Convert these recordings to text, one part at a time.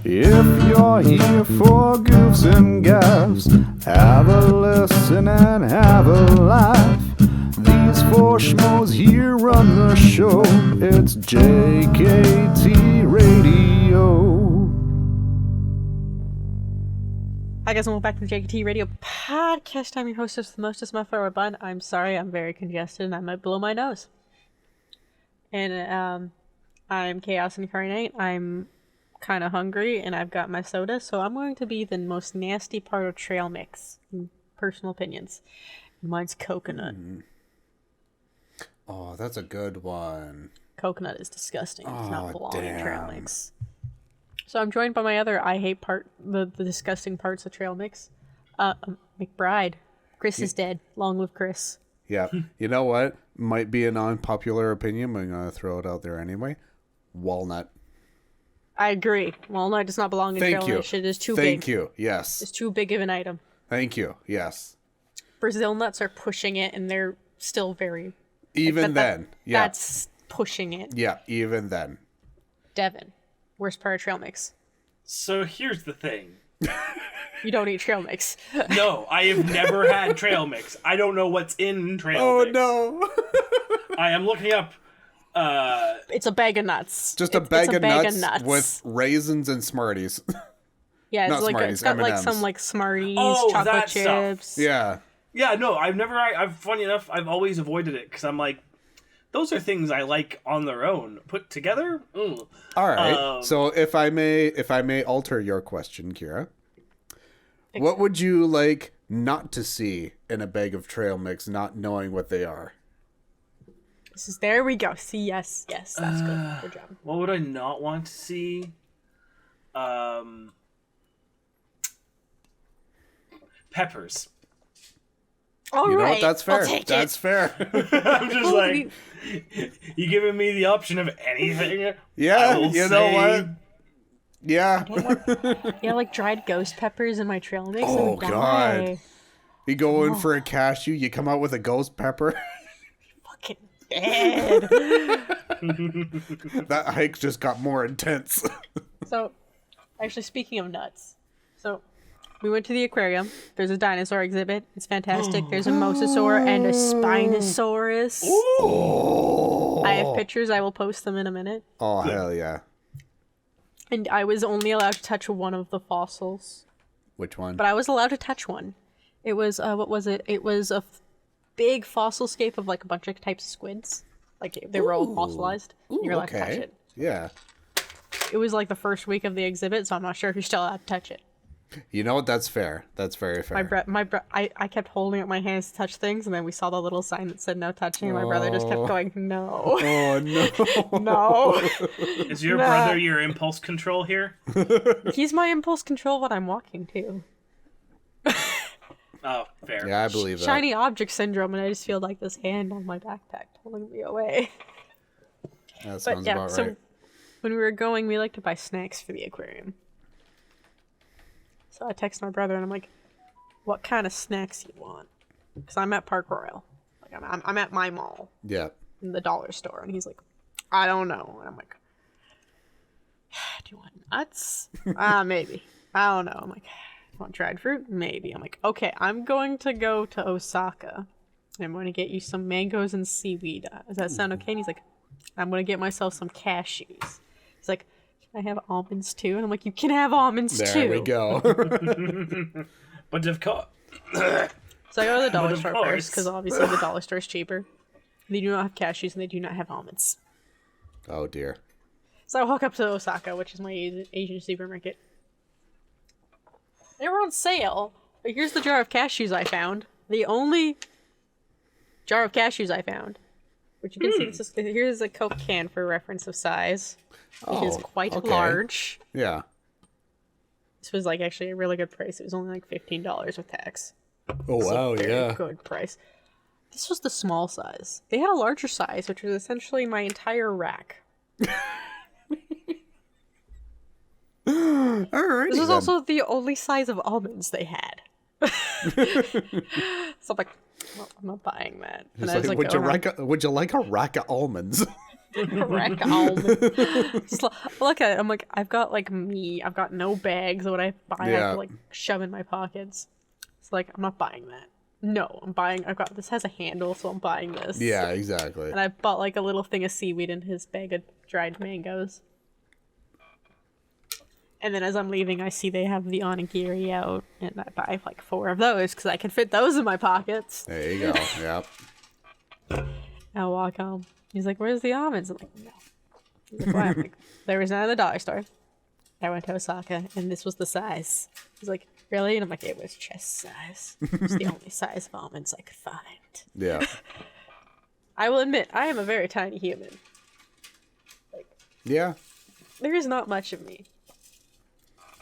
If you're here for goofs and gaffs, have a listen and have a laugh. These four schmoes here run the show. It's JKT Radio. Hi guys, and welcome back to the JKT Radio Podcast. I'm your hostess with the mostest, my forward bun. I'm sorry, I'm very congested and I might blow my nose. And I'm Chaos Incarnate. I'm kind of hungry and I've got my soda, so I'm going to be the most nasty part of trail mix, in personal opinions. Mine's coconut. Oh, that's a good one. Coconut is disgusting. It does not belong in trail damn. mix. So I'm joined by my other I hate part, the disgusting parts of trail mix. McBride. Chris is dead. Long live Chris. Yeah. You know what? Might be an unpopular opinion, but I'm going to throw it out there anyway. Walnut. I agree. Walnut does not belong in trail mix. It is too big. Thank you. Yes. It's too big of an item. Thank you. Yes. Brazil nuts are pushing it, and they're still very... Even then. Yeah. That's pushing it. Yeah, even then. Devin. Worst part of trail mix. So here's the thing. You don't eat trail mix. No, I have never had trail mix. I don't know what's in trail mix. Oh, no. I am looking up... It's a bag of nuts. Just a bag of nuts with raisins and Smarties. Yeah, it's Not like Smarties, it's got like M&Ms. some like Smarties, Oh, chocolate that chips. stuff. Yeah. Yeah, no, I've funny enough, I've always avoided it, because I'm like, those are things I like on their own. Put together? Ugh. All right. So if I may alter your question, Kyra, what would you like not to see in a bag of trail mix, not knowing what they are? There we go. See, yes, that's good. Good job. What would I not want to see? Peppers. All You know right, what? That's fair. I'll take That's it. fair. I'm just like, you giving me the option of anything? Yeah, I will you know say- what? Yeah. Yeah, like dried ghost peppers in my trail mix. Oh, I would die. God. You go in for a cashew, you come out with a ghost pepper. Fucking dead. That hike just got more intense. So, actually, speaking of nuts, so we went to the aquarium. There's a dinosaur exhibit. It's fantastic. There's a mosasaur and a spinosaurus. Oh. I have pictures. I will post them in a minute. Oh, hell yeah. And I was only allowed to touch one of the fossils. Which one? But I was allowed to touch one. It was, what was it? It was a big fossil scape of like a bunch of types of squids. Like they were all fossilized. Ooh, You're allowed to touch okay. it. Yeah. It was like the first week of the exhibit, so I'm not sure if you're still allowed to touch it. You know what? That's fair. That's very fair. I kept holding up my hands to touch things, and then we saw the little sign that said no touching, and my brother just kept going, no. Oh, no. No. Is your Nah. brother your impulse control here? He's my impulse control when I'm walking, too. Oh, fair. Yeah, I believe that. Shiny object syndrome, and I just feel like this hand on my backpack pulling me away. That sounds But yeah, about so right. when we were going, we like to buy snacks for the aquarium. So I text my brother and I'm like, "What kind of snacks you want?" Because I'm at Park Royal, like I'm at my mall Yeah. in the dollar store, and he's like, "I don't know," and I'm like, "Do you want nuts?" Maybe. I don't know. I'm like, "Want dried fruit?" Maybe. I'm like, "Okay, I'm going to go to Osaka. I'm going to get you some mangoes and seaweed. Does that sound okay?" And he's like, "I'm going to get myself some cashews." He's like, "Can I have almonds too?" And I'm like, "You can have almonds too." There we go. But of course... So I go to the dollar But of store course. first, because obviously the dollar store is cheaper. They do not have cashews and they do not have almonds. Oh, dear. So I walk up to Osaka, which is my Asian supermarket. They were on sale, but here's the jar of cashews I found. The only jar of cashews I found. Which you can see, here's a Coke can for reference of size. It is quite okay. large. Yeah. This was like actually a really good price. It was only like $15 with tax. Oh, wow, Very yeah. good price. This was the small size. They had a larger size, which was essentially my entire rack. All right. This was also the only size of almonds they had. So I'm like, well, I'm not buying that. And I was Like, like, would you like a rack of almonds? Crack almond. Just look at it. I'm like, I've got like I've got no bags. So what I buy, I have to like shove in my pockets. It's like, I'm not buying that. No, this has a handle, so I'm buying this. Yeah, exactly. And I bought like a little thing of seaweed in his bag of dried mangoes. And then as I'm leaving, I see they have the onigiri out, and I buy like 4 of those because I can fit those in my pockets. There you go. Yep. I walk home. He's like, "Where's the almonds?" I'm like, "No." He's like, "Why?" I'm like, "There was none at the dollar store. I went to Osaka, and this was the size." He's like, "Really?" And I'm like, "It was chest size. It's the only size of almonds I could find." Yeah. I will admit, I am a very tiny human. Like, Yeah. there is not much of me.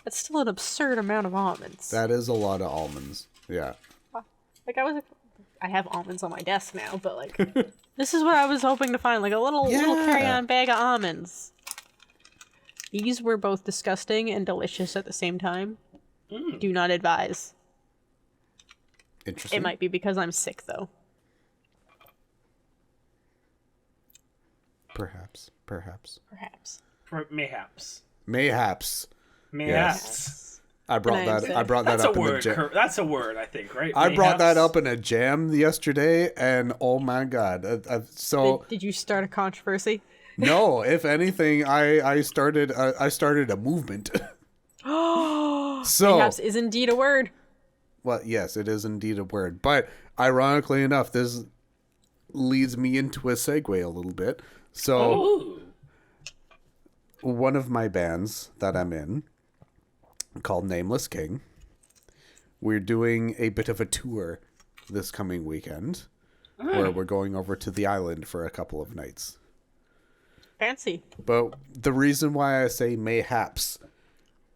That's still an absurd amount of almonds. That is a lot of almonds. Yeah. Like, I have almonds on my desk now, but like, this is what I was hoping to find, like a little carry-on bag of almonds. These were both disgusting and delicious at the same time. Do not advise. Interesting. It might be because I'm sick, though. Perhaps. Mayhaps. Yes. I brought that That's up a in the word. jam. That's a word, I think, right? I brought that Mayhaps. up in a jam yesterday, and oh my god! Did you start a controversy? No, if anything, I started a movement. So Perhaps is indeed a word. well, yes, it is indeed a word. But ironically enough, this leads me into a segue a little bit. So Ooh. one of my bands that I'm in, called Nameless King, we're doing a bit of a tour this coming weekend, where we're going over to the island for a couple of nights. Fancy. But the reason why I say mayhaps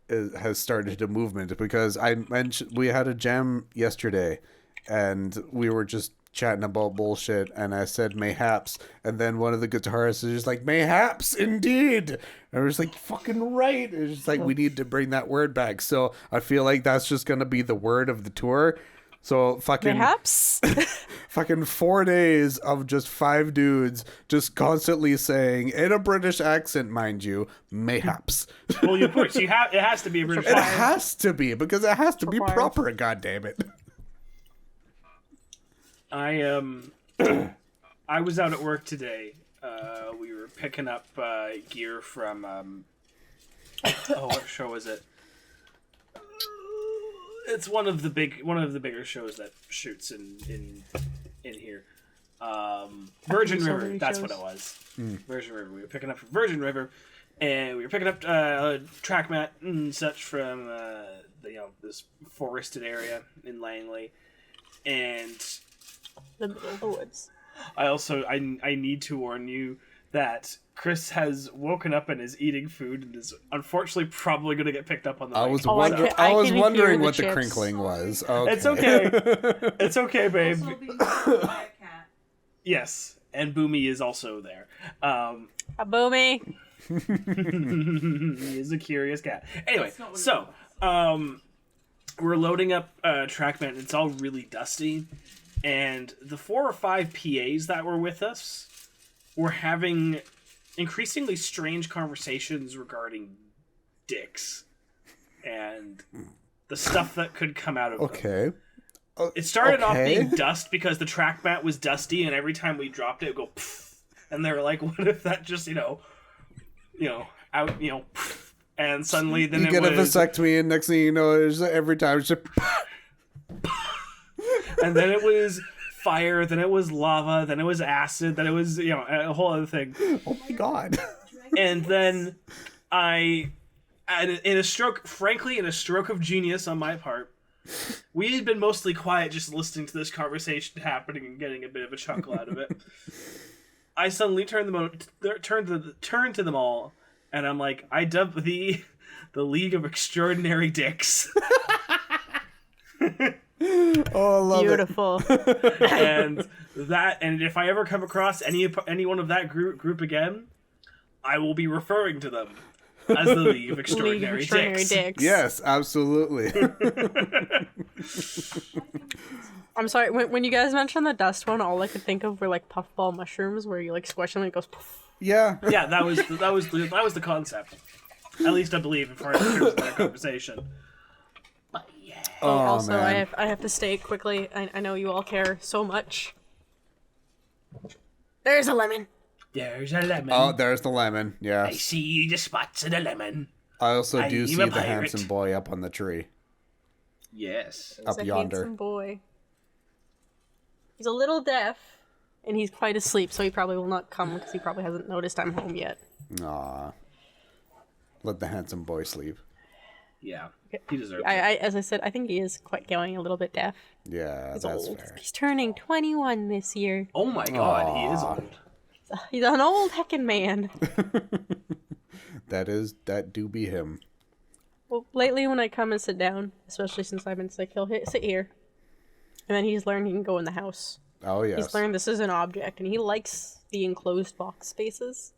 has started a movement because I mentioned we had a jam yesterday, and we were just chatting about bullshit, and I said mayhaps, and then one of the guitarists is just like, mayhaps indeed, and I was like, fucking right. It's just like, we need to bring that word back. So I feel like that's just gonna be the word of the tour. So Perhaps. fucking 4 days of just 5 dudes just constantly saying, in a British accent, mind you, mayhaps. Well, you put it has to be a British It accent. has to be, because it has to be Required. proper, goddammit. I was out at work today. We were picking up gear from what show is it? It's one of the bigger shows that shoots in here. Virgin so River. many That's shows. what it was. Virgin River. We were picking up from Virgin River, and we were picking up track mat and such from this forested area in Langley, and The middle of the woods. I need to warn you that Chris has woken up and is eating food and is unfortunately probably going to get picked up on the I mic. was, Oh, I wonder- can- I I was can hear wondering the what the chips. crinkling was. Okay. It's okay. It's okay, babe. Also being cat. Yes, and Boomy is also there. A boomy. He is a curious cat. Anyway, That's not what it so we're loading up TrackMan. It's all really dusty, and the 4 or 5 PAs that were with us were having increasingly strange conversations regarding dicks and the stuff that could come out of them. Okay. It started off Okay. being dust because the track mat was dusty, and every time we dropped it, it would go pfft. And they were like, "What if that just out pfft." And suddenly then You it get a was, vasectomy, and next thing you know, it's every time it's just... and then it was fire, then it was lava, then it was acid, then it was a whole other thing. Oh my god. And then in a stroke of genius on my part, we had been mostly quiet just listening to this conversation happening and getting a bit of a chuckle out of it. I suddenly turned to them all, and I'm like, I dubbed the League of Extraordinary Dicks. Oh, I love Beautiful. and if I ever come across anyone of that group again, I will be referring to them as the League of League of Extraordinary Extraordinary Dicks. Dicks. Yes, absolutely. I'm sorry, when you guys mentioned the dust one, all I could think of were like puffball mushrooms where you like squish them and it goes poof. Yeah. Yeah, that was the concept. At least I believe, in terms of that conversation. But yeah. Oh, Also, man. I have to state quickly. I know you all care so much. There's a lemon. There's a lemon. Oh, there's the lemon. I Yes. see the spots of the lemon. I also do I'm see a the pirate. handsome boy up on the tree. Yes. Up He's a yonder. handsome boy. He's a little deaf, and he's quite asleep, so he probably will not come because he probably hasn't noticed I'm home yet. Aw. Let the handsome boy sleep. Yeah. He deserves it. As I said, I think he is quite going a little bit deaf. Yeah, He's that's old. fair. He's turning 21 this year. Oh my god, he is old. He's an old heckin' man. That do be him. Well, lately when I come and sit down, especially since I've been sick, he'll sit here. And then he's learned he can go in the house. Oh, yes. He's learned this is an object, and he likes the enclosed box spaces.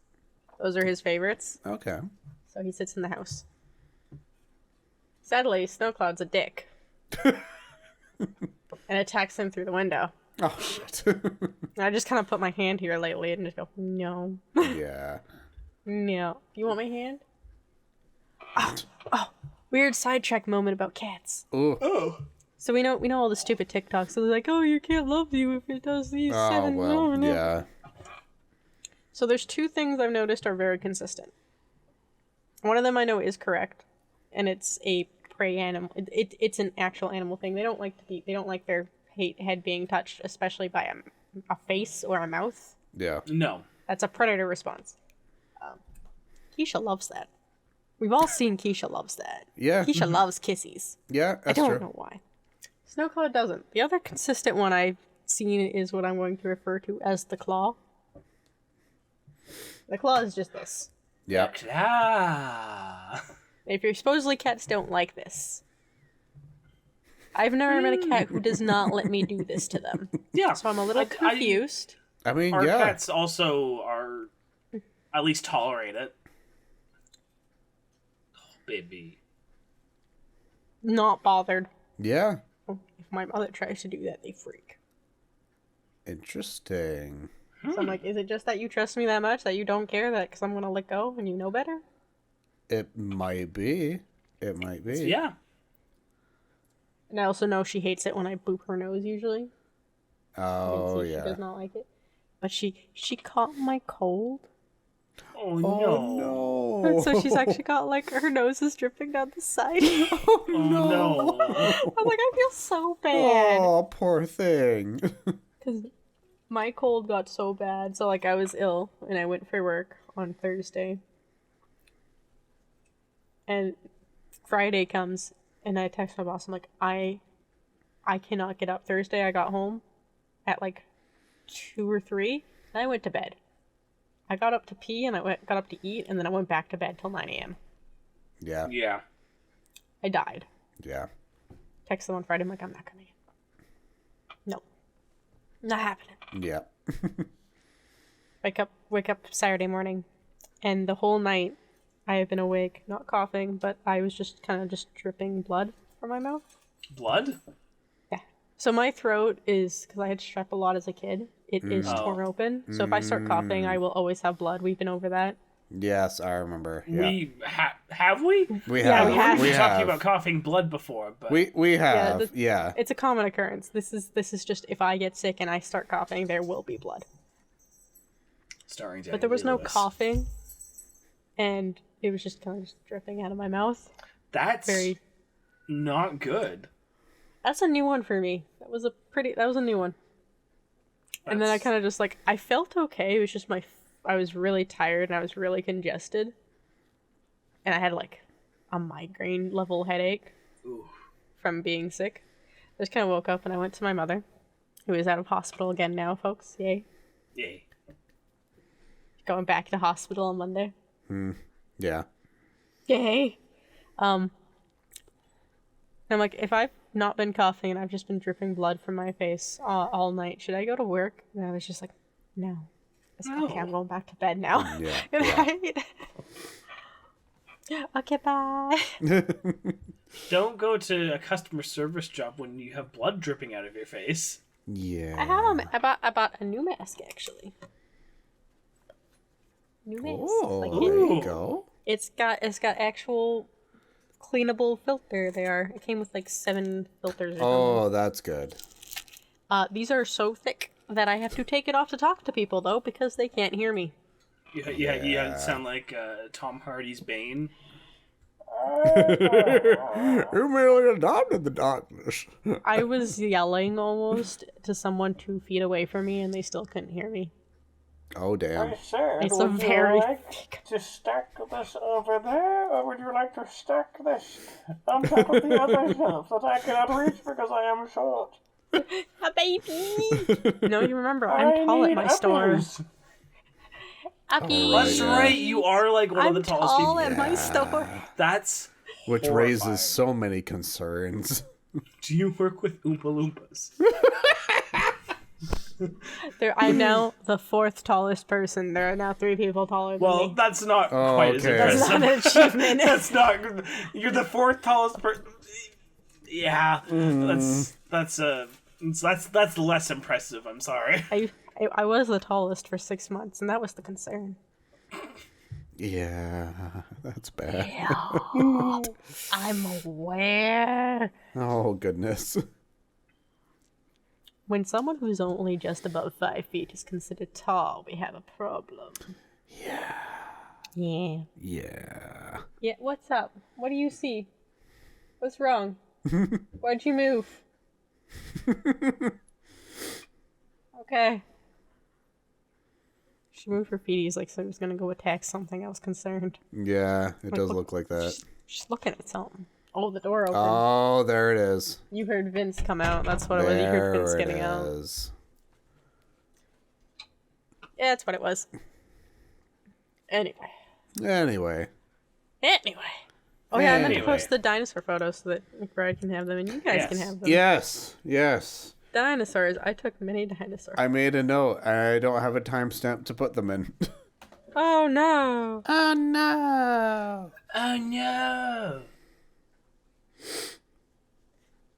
Those are his favorites. Okay. So he sits in the house. Sadly, Snowcloud's a dick. And attacks him through the window. Oh, shit. And I just kind of put my hand here lately and just go, no. Yeah. No. You want my hand? Oh. Weird sidetrack moment about cats. Ooh. Oh. So we know all the stupid TikToks. So they're like, oh, your cat loves you if it does these Oh, 7. well, yeah. So there's 2 things I've noticed are very consistent. One of them I know is correct, and it's a prey animal. It's an actual animal thing. They don't like their head being touched, especially by a face or a mouth. Yeah. No. That's a predator response. Keisha loves that. We've all seen Keisha loves that. Yeah. Keisha loves kissies. Yeah, I that's don't true. know why. Snowcloud doesn't. The other consistent one I've seen is what I'm going to refer to as the claw. The claw is just this. Yeah. Ah. If you're supposedly cats don't like this. I've never met a cat who does not let me do this to them. Yeah. So I'm a little confused. I mean, Our yeah. cats also are at least tolerate it. Oh, baby. Not bothered. Yeah. If my mother tries to do that, they freak. Interesting. So I'm like, is it just that you trust me that much that you don't care that because I'm going to let go and you know better? It might be. It might be. Yeah. And I also know she hates it when I boop her nose usually. Oh, She yeah. does not like it. But she caught my cold. Oh, Oh, no. no. And so she's actually got like her nose is dripping down the side. Oh, No. I'm like, I feel so bad. Oh, poor thing. Because my cold got so bad. So like I was ill and I went for work on Thursday. And Friday comes and I text my boss. I'm like, I cannot get up. Thursday I got home at like 2 or 3 and I went to bed. I got up to pee and got up to eat and then I went back to bed till 9 a.m. Yeah. Yeah. I died. Yeah. Text them on Friday. I'm like, I'm not coming in. No. Not happening. Yeah. Wake up Saturday morning and the whole night I have been awake, not coughing, but I was just kind of just dripping blood from my mouth. Blood? Yeah. So my throat is, because I had strep a lot as a kid, it is Oh. torn open. So if I start coughing, I will always have blood. We've been over that. Yes, I remember. Yeah. We have we? We Yeah, have. we have. We've We talked have. about coughing blood before, but We have. Yeah. It's a common occurrence. This is just if I get sick and I start coughing, there will be blood. starring But there was no Day-Lewis. coughing, and it was just kind of just dripping out of my mouth. That's Very. not good. That's a new one for me. That was a new one. And then I That's- kind of just like, I felt okay. It was just I was really tired and I was really congested. And I had like a migraine level headache Ooh. from being sick. I just kind of woke up and I went to my mother, who is out of hospital again now, folks. Yay. Yay. Going back to hospital on Monday. Yeah. Yay. I'm like, if I've not been coughing and I've just been dripping blood from my face all night, should I go to work? And I was just like, no. I said, okay, I'm going back to bed now. Yeah. Good Yeah. night. Okay, bye. Don't go to a customer service job when you have blood dripping out of your face. Yeah. I bought a new mask actually. New Mist. Oh, Like, there you go. it's got actual cleanable filter. It came with like 7 filters. Or Oh, that's good. something. These are so thick that I have to take it off to talk to people though because they can't hear me. You sound like Tom Hardy's Bane. You merely adopted the darkness. I was yelling almost to someone 2 feet away from me, and they still couldn't hear me. Oh, damn. It's a very to stack this over there, or would you like to stack this on top of the other shelf that I cannot reach because I am short? a baby. No, you remember I'm tall at my store. Uppy. That's right. You are like one I'm of the tallest people. tall at my store. That's Which horrifying. raises so many concerns. Do you work with Oompa Loompas? I'm now the 4th tallest person. There are now 3 people taller than Well, me. that's not quite as okay. That's impressive. not an achievement. That's not good. You're the 4th tallest person. Yeah, that's less impressive. I'm sorry. I was the tallest for 6 months, and that was the concern. Yeah, that's bad. I'm aware. Oh, goodness. When someone who's only just above 5 feet is considered tall, we have a problem. Yeah. Yeah. Yeah, what's up? What do you see? What's wrong? Why'd you move? Okay. She moved her feeties like so he was gonna go attack something. I was concerned. Yeah, it does look like that. She's looking at something. Oh, the door opened. Oh, there it is. You heard Vince come out. That's what it was. You heard Vince getting out. is. Yeah, that's what it was. Anyway. Anyway. Oh yeah, I meant to Anyway. post the dinosaur photos so that McBride can have them and you guys can Yes. have them. Yes. Dinosaurs. I took many dinosaurs. I made a note. I don't have a timestamp to put them in. Oh no. Oh, no. Oh no!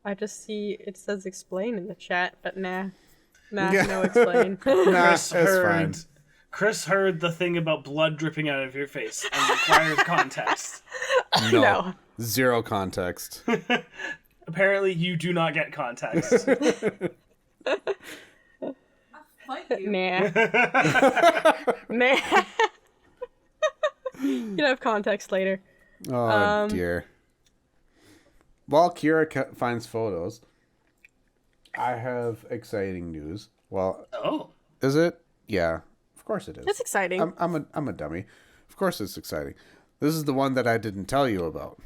I just see it says explain in the chat, but nah. Nah, Yeah. no explain. Nah, it's fine. Chris heard the thing about blood dripping out of your face and required context. No. Zero context. Apparently, you do not get context. Nah. Nah. You can have context later. Oh, dear. While Kyra finds photos, I have exciting news. Well, Oh. is it? Yeah, of course it is. It's exciting. I'm a dummy. Of course it's exciting. This is the one that I didn't tell you about.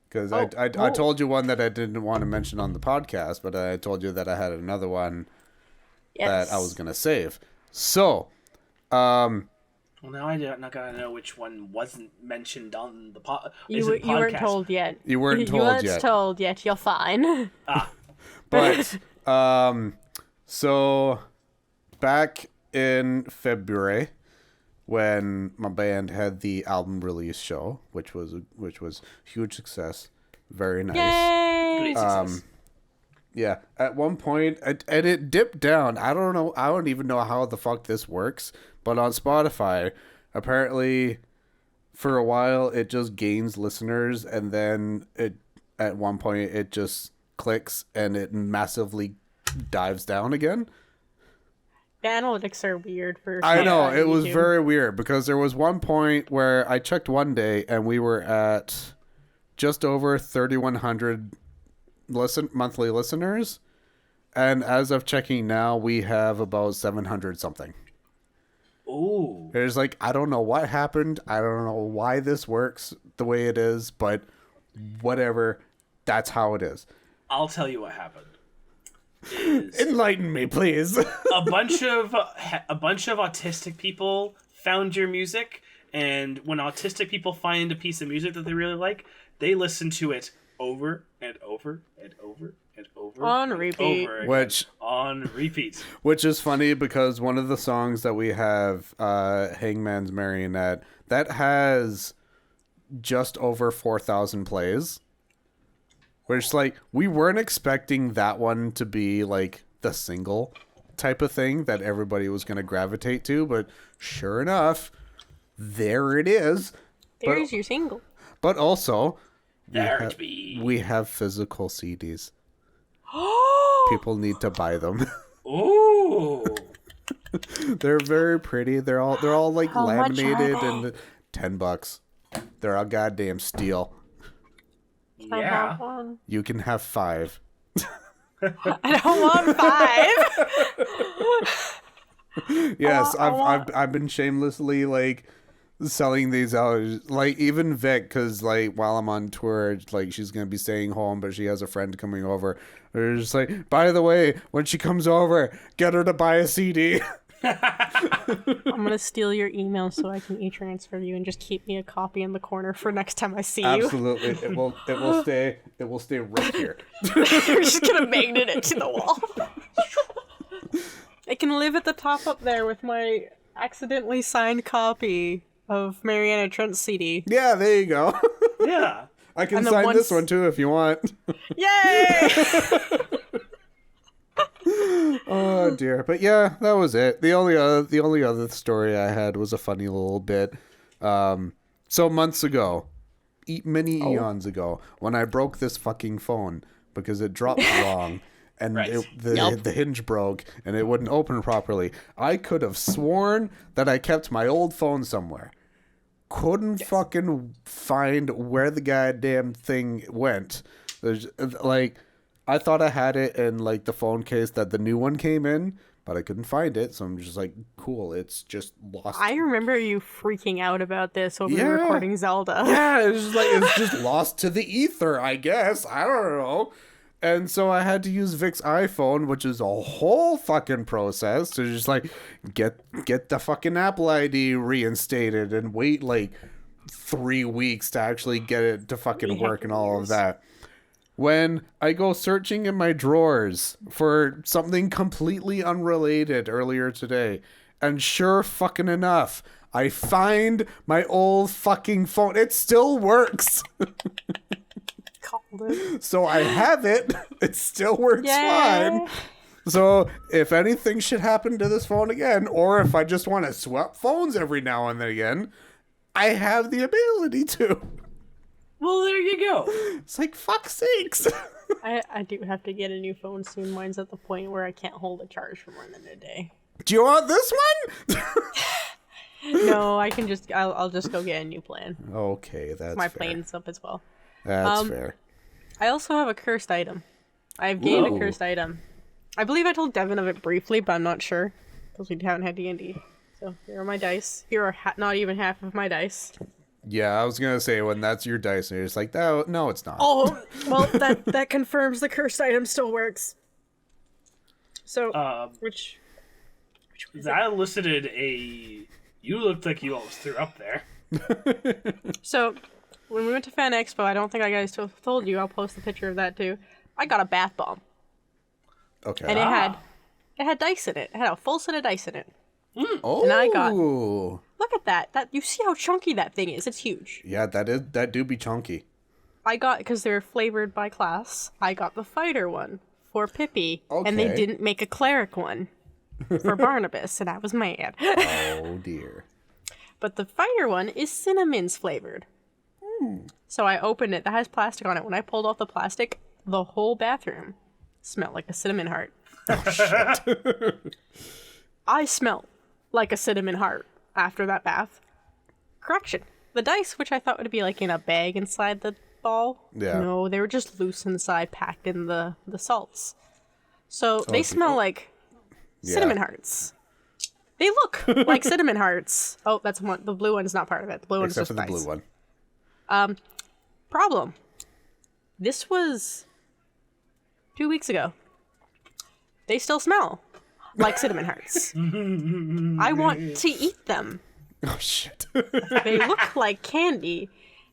Because I told you one that I didn't want to mention on the podcast, but I told you that I had another one that I was going to save. So, Well, now I not gotta know which one wasn't mentioned on the you weren't told yet. You weren't told You weren't yet. told yet. You're fine. But, so back in February, when my band had the album release show, which was huge success, very nice. Yay! Great success. Yeah, at one point, and it dipped down. I don't know. I don't even know how the fuck this works. But on Spotify, apparently, for a while, it just gains listeners, and then at one point it just clicks and it massively dives down again. The analytics are weird for. I know, Spotify it was YouTube. very weird because there was one point where I checked one day and we were at just over 3,100 monthly listeners, and as of checking now, we have about 700 something. Ooh. There's like, I don't know what happened. I don't know why this works the way it is, but whatever. That's how it is. I'll tell you what happened. Enlighten me, please. a bunch of autistic people found your music, and when autistic people find a piece of music that they really like, they listen to it over and over and over and over On and repeat. over again, Which- on repeat. Which is funny because one of the songs that we have, Hangman's Marionette, that has just over 4,000 plays. Which, like, we weren't expecting that one to be, like, the single type of thing that everybody was going to gravitate to, but sure enough, there it is. There's your single. But also, we have physical CDs. Oh! People need to buy them. Ooh. They're very pretty. They're all like How much are laminated they? and $10. They're a goddamn steal. I Yeah. have one. You can have 5. I don't want 5. Yes, I want- I've been shamelessly like selling these out. Like even Vic, because like while I'm on tour, like she's gonna be staying home, but she has a friend coming over. They're just like, by the way, when she comes over, get her to buy a CD. I'm gonna steal your email so I can e-transfer you and just keep me a copy in the corner for next time I see you. Absolutely, it will stay right here. You're just gonna magnet it to the wall. It can live at the top up there with my accidentally signed copy of Mariana Trent's CD. Yeah, there you go. Yeah. I can And then sign this once- one too if you want. Yay! Oh dear, but yeah, that was it. The only other story I had was a funny little bit. So months ago, many eons ago, when I broke this fucking phone because it dropped wrong and Right. the hinge broke and it wouldn't open properly, I could have sworn that I kept my old phone somewhere. Couldn't fucking find where the goddamn thing went. There's like, I thought I had it in like the phone case that the new one came in, but I couldn't find it. So I'm just like, cool, it's just lost. I remember you freaking out about this over Yeah. recording Zelda. Yeah, it's just lost to the ether, I guess. I don't know. And so I had to use Vic's iPhone, which is a whole fucking process to just like get the fucking Apple ID reinstated and wait like 3 weeks to actually get it to fucking work and all of that. When I go searching in my drawers for something completely unrelated earlier today, and sure fucking enough, I find my old fucking phone. It still works. Called it. So I have it. It still works Yay. fine. So if anything should happen to this phone again, or if I just want to swap phones every now and then again, I have the ability to. Well, there you go. It's like, fuck's sakes. I do have to get a new phone soon. Mine's at the point where I can't hold a charge for more than a day. Do you want this one? No, I'll just go get a new plan. Okay, that's My fair. plan's up as well. That's fair. I also have a cursed item. I've gained Ooh. a cursed item. I believe I told Devin of it briefly, but I'm not sure because we haven't had D&D. So here are my dice. Here are not even half of my dice. Yeah, I was gonna say when that's your dice, and you're just like, no, it's not. Oh, well, that confirms the cursed item still works. So, which That elicited a. You looked like you almost threw up there. So, when we went to Fan Expo, I don't think I guys told you. I'll post the picture of that too. I got a bath bomb, Okay. and it had dice in it. It had a full set of dice in it. Oh. and I got- Look at that! That you see how chunky that thing is? It's huge. Yeah, that do be chunky. I got, because they're flavored by class, I got the fighter one for Pippi, and they Okay. didn't make a cleric one for Barnabas, and I was mad. Oh dear. But the fighter one is cinnamon's flavored. So I opened it. That has plastic on it. When I pulled off the plastic, the whole bathroom smelled like a cinnamon heart. I smelled like a cinnamon heart after that bath. Correction. The dice, which I thought would be like in a bag inside the ball. Yeah. No, they were just loose inside, packed in the salts. So they smell like cinnamon hearts. They look like cinnamon hearts. Oh, that's one. The blue one's not part of it. The blue one's Except just for the dice. blue one. Problem. This was 2 weeks ago. They still smell like cinnamon hearts. I want to eat them. Oh shit. They look like candy.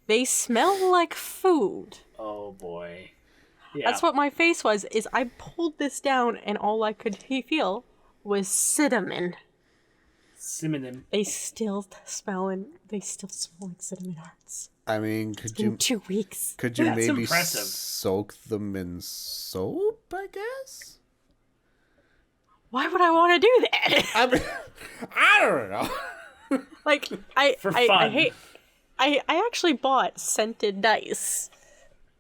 They smell like food. Oh boy. Yeah. That's what my face was, is I pulled this down and all I could feel was cinnamon. Cinnamon. They still smell like cinnamon hearts. I mean, could In you 2 weeks. could you That's maybe impressive. soak them in soap? I guess. Why would I want to do that? I mean, I don't know. Like, I fun. hate. I actually bought scented dice.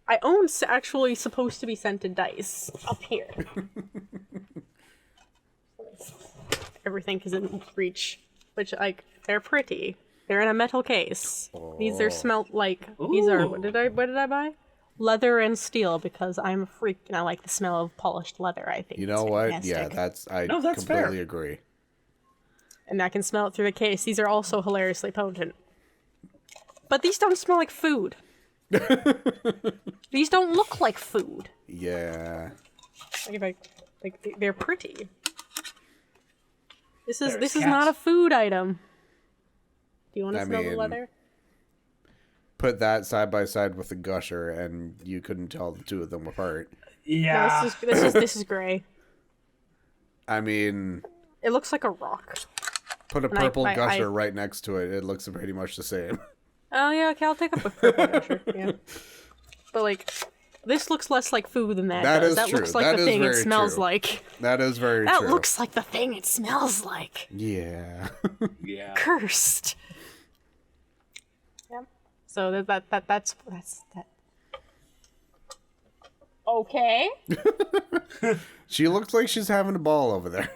I own actually supposed to be scented dice up here. Everything is in reach, which like they're pretty. They're in a metal case. These are smelt like these are what did I buy? Leather and steel because I'm a freak and I like the smell of polished leather. I think You know what? fantastic. Yeah, that's that's completely fair. agree. And I can smell it through the case. These are also hilariously potent. But these don't smell like food. These don't look like food. Yeah. They're pretty. This is There's not a cats. food item. Do you want to I smell the mean, leather? Put that side by side with the gusher, and you couldn't tell the two of them apart. Yeah. No, this is gray. I mean, It looks like a rock. put a And purple I- gusher right next to it. It looks pretty much the same. Oh yeah, okay, I'll take up a purple gusher. Yeah. But like, this looks less like food than that. That does. is That true. looks like That the is thing it very smells true. like. That is very That true. looks like the thing it smells like. Yeah. Yeah. Cursed. Yep. So that's that. Okay. She looks like she's having a ball over there.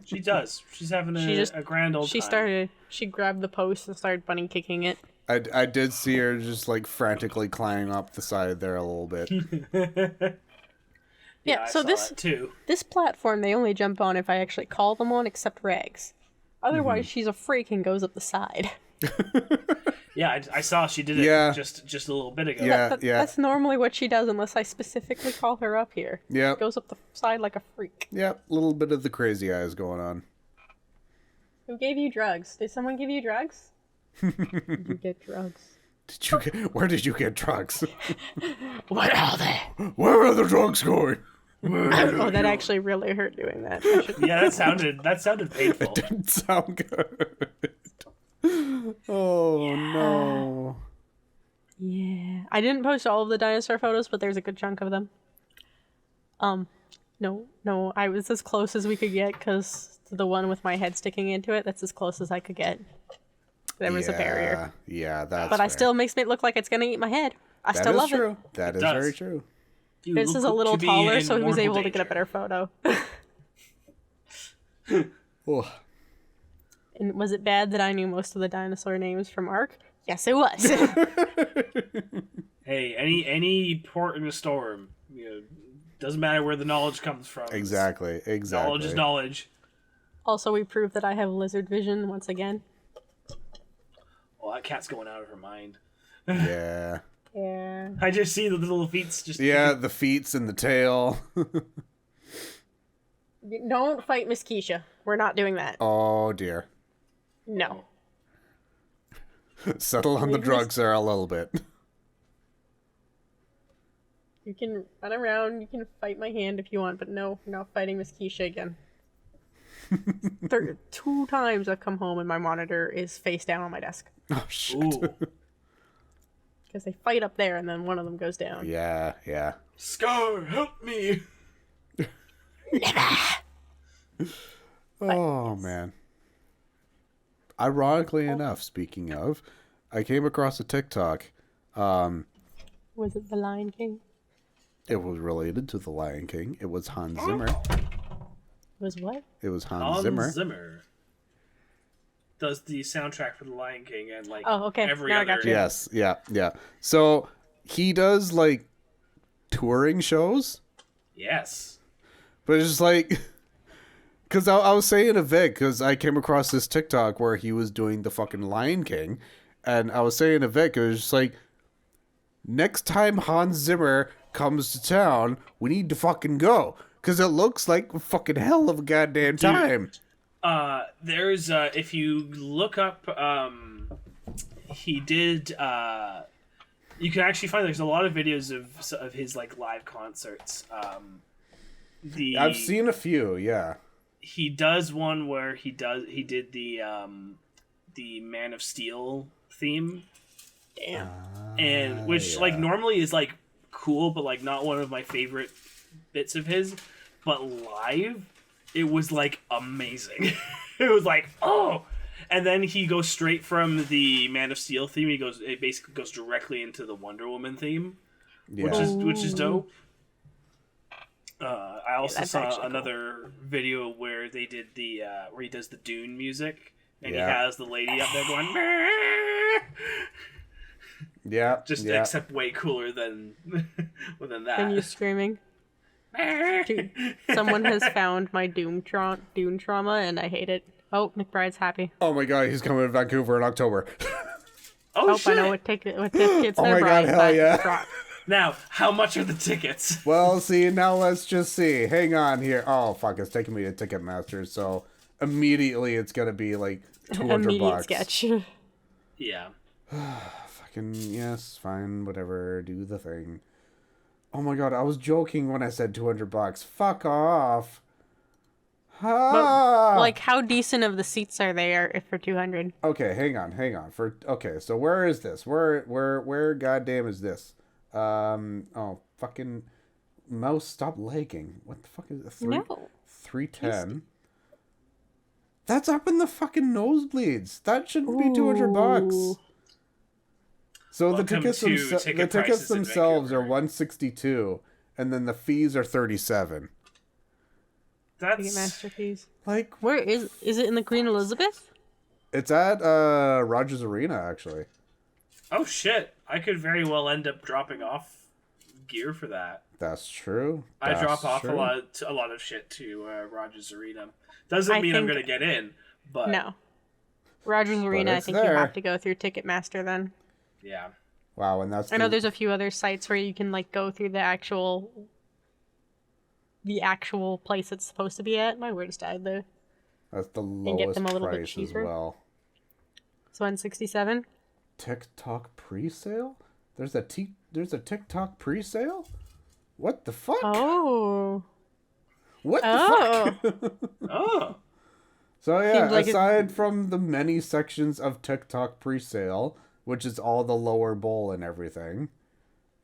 She does. She's having a grand old She time. She grabbed the post and started bunny kicking it. I did see her just like frantically climbing up the side there a little bit. Yeah. I So saw this that too. this platform they only jump on if I actually call them on, except Rags. Otherwise, she's a freak and goes up the side. Yeah, I saw she did it Yeah. just a little bit ago. Yeah. That's normally what she does, unless I specifically call her up here. Yep. Goes up the side like a freak. Yep. A little bit of the crazy eyes going on. Who gave you drugs? Did someone give you drugs? Did you get drugs? Where did you get drugs? What are they? Where are the drugs going? Oh, that actually really hurt doing that. I should- Yeah, that sounded painful. Didn't sound good. Oh no. Yeah. I didn't post all of the dinosaur photos, but there's a good chunk of them. No, I was as close as we could get, because the one with my head sticking into it, that's as close as I could get. There was a barrier. Yeah, that's But fair. I still makes me look like it's gonna eat my head. I That still is love true. it. That is does. very true. You This look is a little to be taller, in so he was mortal able to get a danger. better photo. Oh. And was it bad that I knew most of the dinosaur names from Ark? Yes, it was. Hey, any port in a storm, doesn't matter where the knowledge comes from. Exactly. Knowledge is knowledge. Also, we proved that I have lizard vision once again. Well, that cat's going out of her mind. Yeah. Yeah. I just see the little feet just. Yeah, the feets and the tail. Don't fight Miss Keisha. We're not doing that. Oh dear. No. Settle on the drugs there a little bit. You can run around, you can fight my hand if you want, but no, not fighting Miss Keisha again. 2 times I've come home and my monitor is face down on my desk. Oh shit. Ooh. Because they fight up there and then one of them goes down. Yeah. Scar, help me! Oh man. Ironically enough, speaking of, I came across a TikTok. Was it The Lion King? It was related to the Lion King. It was Hans Zimmer. Was what? It was Hans Hans Zimmer. Zimmer does the soundtrack for The Lion King and Oh, okay. every Now I other. got you. Yes, yeah. So he does like touring shows, Yes. but it's just like, because I was saying to Vic, because I came across this TikTok where he was doing the fucking Lion King, and I was saying to Vic, it was just like, next time Hans Zimmer comes to town, we need to fucking go, because it looks like a fucking hell of a goddamn time. There's if you look up he did you can actually find there's a lot of videos of his like live concerts. I've seen a few, yeah. He does one where he did the Man of Steel theme, Damn. and which like normally is like cool, but like not one of my favorite bits of his, but live it was like amazing. It was like, oh, and then he goes straight from the Man of Steel theme. It basically goes directly into the Wonder Woman theme, Yeah. which is dope. I also that's saw actually another video where they did where he does the Dune music, and he Yeah. has the lady up there going, Yeah. just yeah. except way cooler than that. And you screaming. Dude, someone has found my Dune trauma, and I hate it. Oh, McBride's happy. Oh my god, he's coming to Vancouver in October. Oh Hope shit! I know what tickets Oh they're my God, buying. hell but yeah. drop. Now, how much are the tickets? Well, see, now let's just see. Hang on here. Oh, fuck, it's taking me to Ticketmaster, so immediately it's gonna be like $200. Immediate sketch. Yeah. Fucking, yes, fine, whatever, do the thing. Oh my god, I was joking when I said $200. Fuck off. Ah! Like, how decent of the seats are they if for 200? Okay, hang on. Okay, so where is this? Where goddamn is this? Oh, fucking mouse, stop lagging. What the fuck is it? No. 310. That's up in the fucking nosebleeds. That shouldn't be $200. Ooh. So Welcome the tickets, to the ticket tickets prices in themselves are Vancouver. 162, and then the fees are 37. That's Ticketmaster fees. Like, Where is it in the Queen Elizabeth? it's at Rogers Arena actually. oh shit! I could very well end up dropping off gear for that. That's true. I That's drop off true. a lot of shit to Rogers Arena. Doesn't I mean I'm think- gonna get in, but No. Rogers Arena, I it's think there. you have to go through Ticketmaster then. yeah. Wow, and that's I know there's a few other sites where you can like go through the actual place it's supposed to be at. My words died there. that's the and get lowest them a little bit price as cheaper. well. It's 167. TikTok pre-sale? There's a TikTok pre-sale? What the fuck? Oh. What the Oh. fuck? Oh, So yeah, Seems like aside from the many sections of TikTok pre-sale, which is all the lower bowl and everything,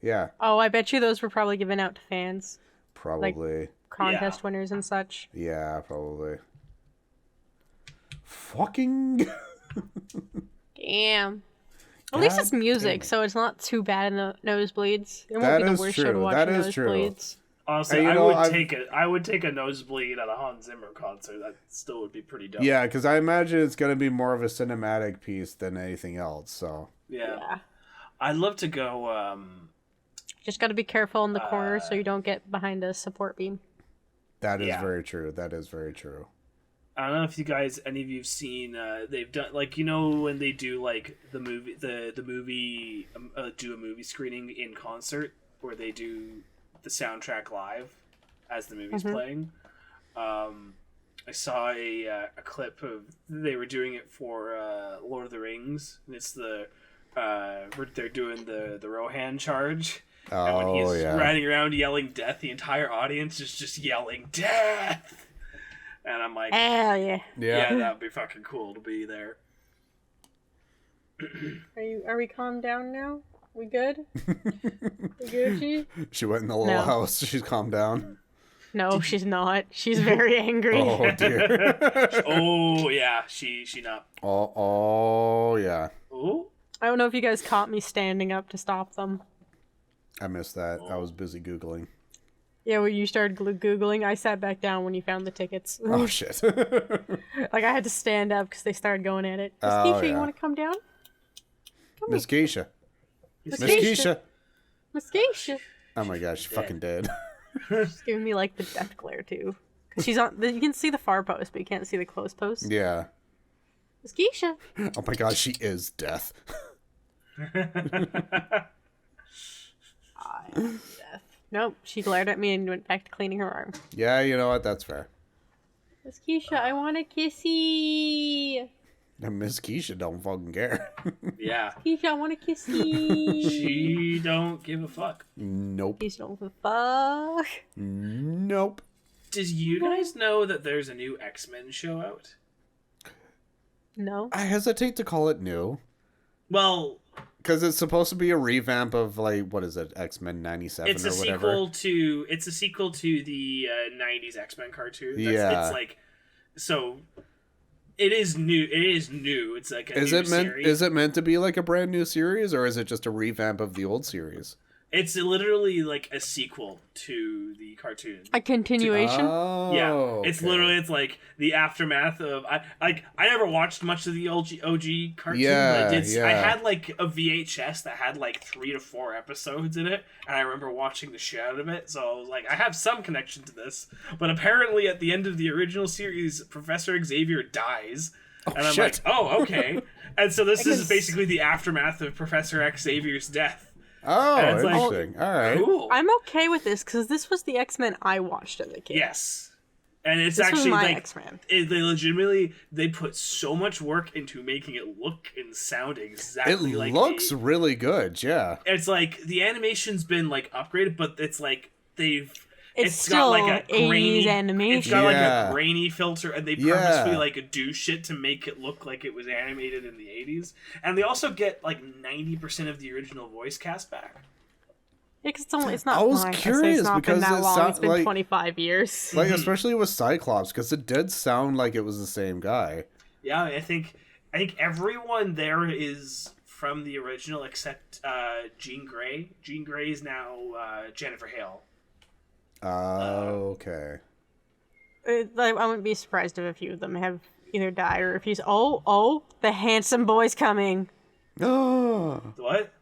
yeah, Oh, I bet you those were probably given out to fans, probably. contest winners and such. Yeah, probably. Fucking. Damn. At least it's God music, damn it. so it's not too bad in the nosebleeds. It won't That be the is worst show to true. watch That in is true. nosebleeds. honestly, And, you I know, would I've- I would take a nosebleed at a Hans Zimmer concert. That still would be pretty dope. Yeah, because I imagine it's gonna be more of a cinematic piece than anything else. So Yeah. Yeah. I'd love to go. Just got to be careful in the corner so you don't get behind a support beam. that is Yeah. very true. That is very true. I don't know if you guys, any of you've seen. They've done like when they do like the movie, the movie, do a movie screening in concert where they do the soundtrack live as the movie's playing. I saw a clip of they were doing it for Lord of the Rings, and it's where they're doing the Rohan charge. And when Oh he's yeah. riding around yelling death, the entire audience is just yelling death. And I'm like, Hell yeah. yeah, that would be fucking cool to be there. Are we calmed down now? We good? We Gucci? She went in the little No. house. She's calmed down. No, she's not. She's very angry. Oh dear. Oh yeah, she not. oh yeah. Oh, I don't know if you guys caught me standing up to stop them. I missed that. I was busy googling. Yeah, when you started Googling, I sat back down when you found the tickets. Oh shit. Like, I had to stand up because they started going at it. Miss Oh, Keisha, you yeah. want to come down? Miss Keisha. Miss Miss Keisha. Miss Keisha. Oh my gosh, she's fucking dead. She's giving me, like, the death glare, too. Because she's on... You can see the far post, but you can't see the close post. Yeah. Miss Keisha. Oh my gosh, she is death. Death. Nope, she glared at me and went back to cleaning her arm. Yeah, you know what? That's fair. Miss Keisha, I want a kissy. And Miss Keisha don't fucking care. yeah. Keisha, I want a kissy. She don't give a fuck. Nope. Keisha, don't give a fuck. Nope. Did you guys know that there's a new X-Men show out? No. I hesitate to call it new. Well, Because it's supposed to be a revamp of, like, what is it, X-Men 97 It's or a whatever? sequel to the 90s X-Men cartoon. Yeah. It's like, so it is new. It is new. It's like a new series. Is it meant to be like a brand new series, or is it just a revamp of the old series? It's literally like a sequel to the cartoon. A continuation? Oh, Yeah, it's okay. literally, it's like the aftermath of I never watched much of the OG cartoon, Yeah, but yeah. I had like a VHS that had like 3 to 4 episodes in it, and I remember watching the shit out of it. So I was like, I have some connection to this. But apparently, at the end of the original series, Professor Xavier dies, and I'm shit. like, oh, okay. And so this is Because- basically the aftermath of Professor Xavier's death. Oh, And it's like, interesting. All right. Cool. I'm okay with this because this was the X-Men I watched as a kid. Yes. And it's This was actually my like X-Men. they legitimately they put so much work into making it look and sound It exactly like looks really good, yeah. it's like the animation's been like upgraded, but it's like It's got still like a 80s grainy animation. It's got like Yeah. a grainy filter, and they Yeah. purposefully like do shit to make it look like it was animated in the 80s. And they also get like 90% of the original voice cast back. Yeah, 'cause it's not. I was like I say, curious it's not because been that it long. sound- It's been like- 25 years. Like, especially with Cyclops, because it did sound like it was the same guy. Yeah, I think everyone there is from the original except Jean Grey. Jean Grey is now Jennifer Hale. Okay. Like, I wouldn't be surprised if a few of them have either died or if he's. Oh, the handsome boy's coming. Oh, What?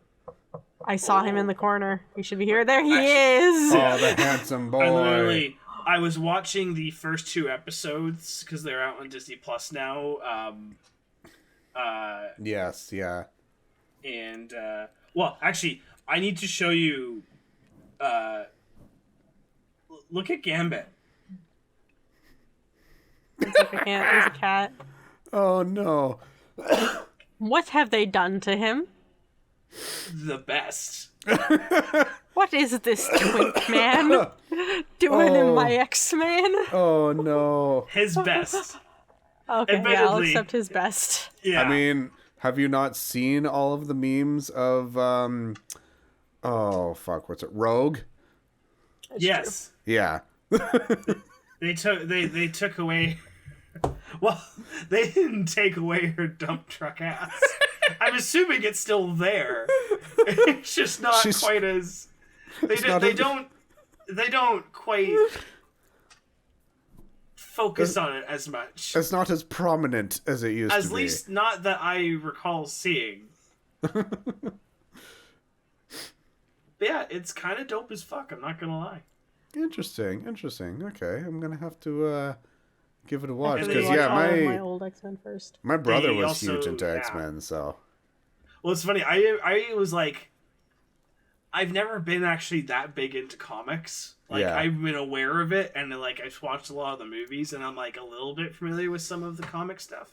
I saw him in the corner. He should be here. There he Actually- is. oh, the handsome boy. I was watching the first 2 episodes because they're out on Disney Plus now. Yes, yeah. And well, actually, I need to show you. Look at Gambit. It's like there's a cat. Oh, no. What have they done to him? The best. What is this twink man doing in my X-Men? Oh, no. His best. Okay, yeah, I'll Admittedly. accept his best. Yeah. I mean, have you not seen all of the memes of, oh, fuck, what's it? Rogue? yes. Yeah. They took away. Well, they didn't take away her dump truck ass. I'm assuming it's still there. It's just not She's- quite as. not They as- don't quite focus on it as much. It's not as prominent as it used to At be. least not that I recall seeing. But yeah, it's kind of dope as fuck. I'm not gonna lie. Interesting. Okay, I'm gonna have to give it a watch And because they watch All of my my old X-Men first. brother They was also- huge into yeah. X-Men, so Well, it's funny. I was like, I've never been actually that big into comics. Like, Yeah. I've been aware of it, and like I've watched a lot of the movies, and I'm like a little bit familiar with some of the comic stuff.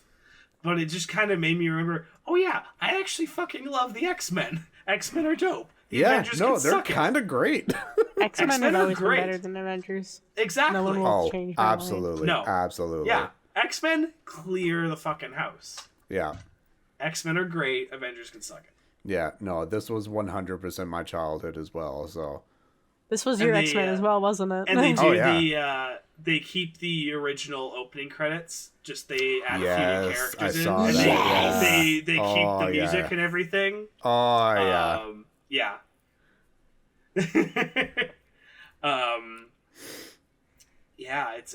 But it just kind of made me remember. Oh yeah, I actually fucking love the X-Men. X-Men are dope. The yeah, Avengers no, can they're suck it. kind of great. X-Men X-Men have are always been great. better than Avengers. Exactly. No one will Oh, change my mind. absolutely, No. absolutely. Yeah, X-Men clear the fucking house. yeah, X-Men are great. Avengers can suck it. yeah. No, this was 100% my childhood as well. So This was And your they, X-Men as well, wasn't it? And they do Oh, yeah. they keep the original opening credits. Just they add a few new Yes, characters I in, saw and that, they keep Oh, the music yeah. and everything. oh yeah, Yeah. Yeah, it's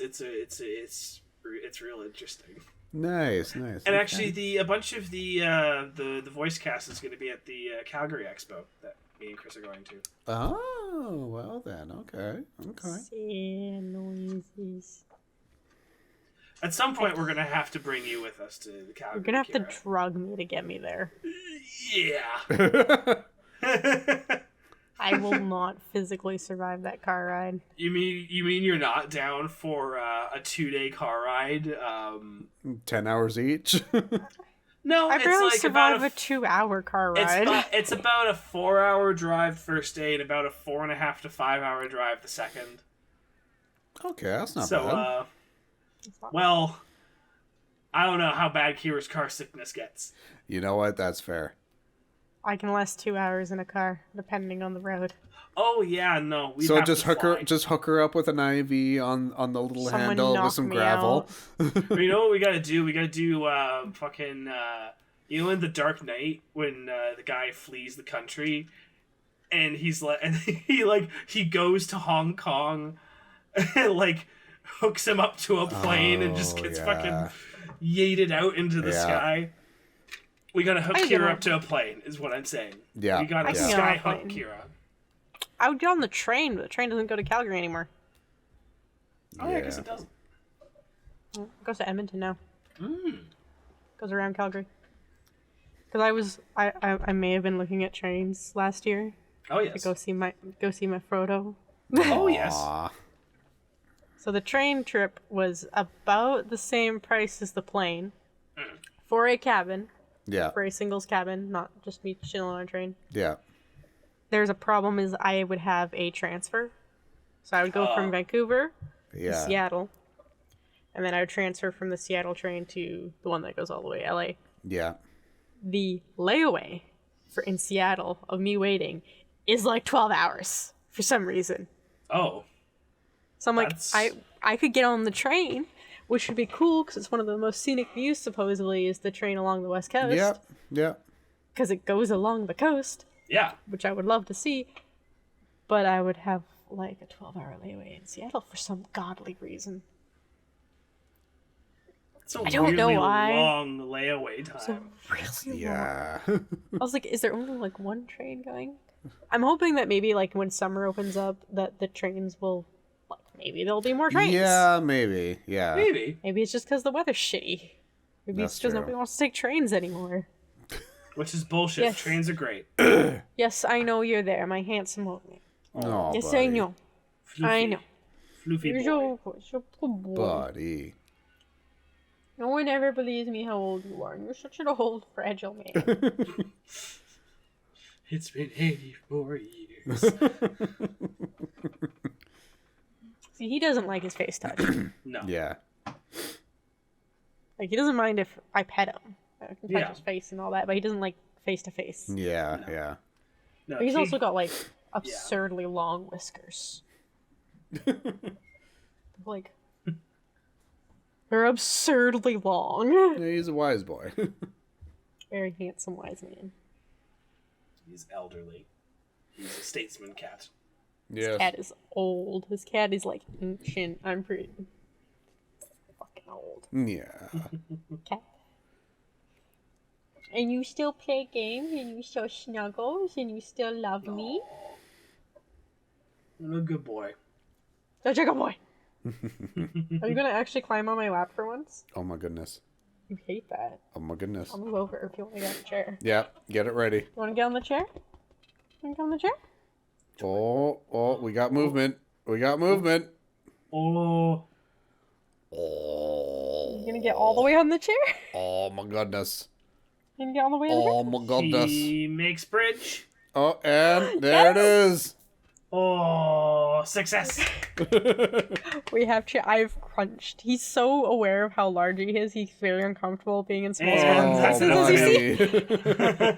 real interesting. nice. And okay. actually, a bunch of the voice cast is going to be at the Calgary Expo that me and Chris are going to. Oh well then, okay. Sad noises. At some point, we're going to have to bring you with us to the Calgary. You're gonna have to Kyra. drug me to get me there. Yeah. I will not physically survive that car ride. You mean you're not down for a 2-day car ride? 10 hours each. No, I it's barely like survived about a 2-hour car ride. it's about a 4-hour drive the first day and about a 4.5 to 5-hour drive the second. Okay, that's not So, bad. well, I don't know how bad Kira's car sickness gets. You know what? That's fair. I can last 2 hours in a car, depending on the road. Oh yeah, no. We'd So have just to fly. just hook her up with an IV on the little Someone handle knock with some me gravel. But you know what we gotta do? We gotta do fucking you know, in the Dark Knight when the guy flees the country, and he's like, and he goes to Hong Kong, and like hooks him up to a plane and just gets fucking yeeted out into the sky. We gotta hook Kyra up to a plane, is what I'm saying. Yeah. We gotta can get on a sky hook plane. Kyra. I would get on the train, but the train doesn't go to Calgary anymore. Oh yeah, I guess it doesn't. It goes to Edmonton now. Goes around Calgary. Because I may have been looking at trains last year Oh to yes. go see my Frodo. Oh yes. Aw. So the train trip was about the same price as the plane for a cabin, Yeah. for a singles cabin, not just me chilling on a train. Yeah. There's a problem is I would have a transfer. So I would go from Vancouver to Yeah. Seattle, and then I would transfer from the Seattle train to the one that goes all the way to LA. Yeah. The layaway in Seattle of me waiting is like 12 hours for some reason. Oh. So I'm like, That's- I could get on the train, which would be cool because it's one of the most scenic views, supposedly, is the train along the west coast. Yep. Yep. Because it goes along the coast, Yeah. which I would love to see. But I would have like a 12-hour layaway in Seattle for some godly reason. It's a I don't know weirdly why. long layaway time. So really long. Yeah. I was like, is there only like one train going? I'm hoping that maybe like when summer opens up, that the trains will, like, maybe there'll be more trains. Yeah, maybe. Yeah. Maybe. Maybe it's just because the weather's shitty. Maybe That's it's because true. nobody wants to take trains anymore. Which is bullshit. Yes. Trains are great. Yes, I know you're there, my handsome old man. Oh, Yes, buddy. I know. I know. Floofy You're boy. your good boy. Buddy. No one ever believes me how old you are. You're such an old, fragile man. It's been 84 years. See, he doesn't like his face touch. No. Yeah. Like, he doesn't mind if I pet him. I can touch Yeah. his face and all that, but he doesn't like face to face. Yeah. Yeah. No, But he's he- also got, like, absurdly long whiskers. Like, they're absurdly long. Yeah, he's a wise boy. Very handsome, wise man. He's elderly. He's a statesman cat. Yes. Cat is old. His cat is, like, ancient. I'm pretty fucking old. Yeah. Cat. And you still play games, and you still snuggles, and you still love me. I'm a good boy. Such a good boy. Are you gonna actually climb on my lap for once? Oh my goodness. You hate that. Oh my goodness. I'll move over if you want to get on the chair. Yeah. Get it ready. You want to get on the chair? Want to get on the chair? Oh, we got movement. We got movement. Oh. You gonna get all the way on the chair? Oh my goodness. You gonna get all the way on the chair? Oh my goodness. He makes bridge. Oh, and there it is. Oh, success. We have chair. I've crunched. He's so aware of how large he is. He's very uncomfortable being in small And spaces. that's enough Does of he see?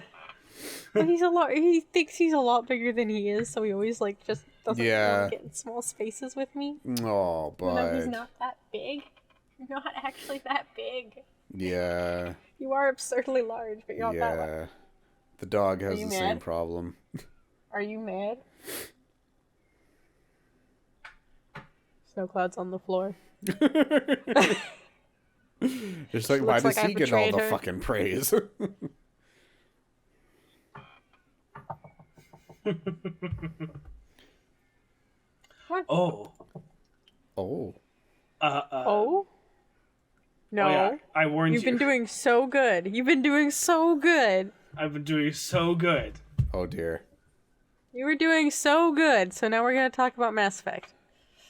And he's a lot. He thinks he's a lot bigger than he is, so he always like just doesn't Yeah. want to get in small spaces with me. Oh, Even though he's bud. not that big. You're not actually that big. Yeah. You are absurdly large, but you're not that large. Yeah. The dog has you the same mad? problem. Are you mad? Snow clouds on the floor. It's like, why Looks does like I he get all betrayed the her. fucking praise? Oh. Oh. Oh? No. Oh, yeah. I warned You've you. been doing so good. You've been doing so good. I've been doing so good. Oh dear. You were doing so good. So now we're going to talk about Mass Effect.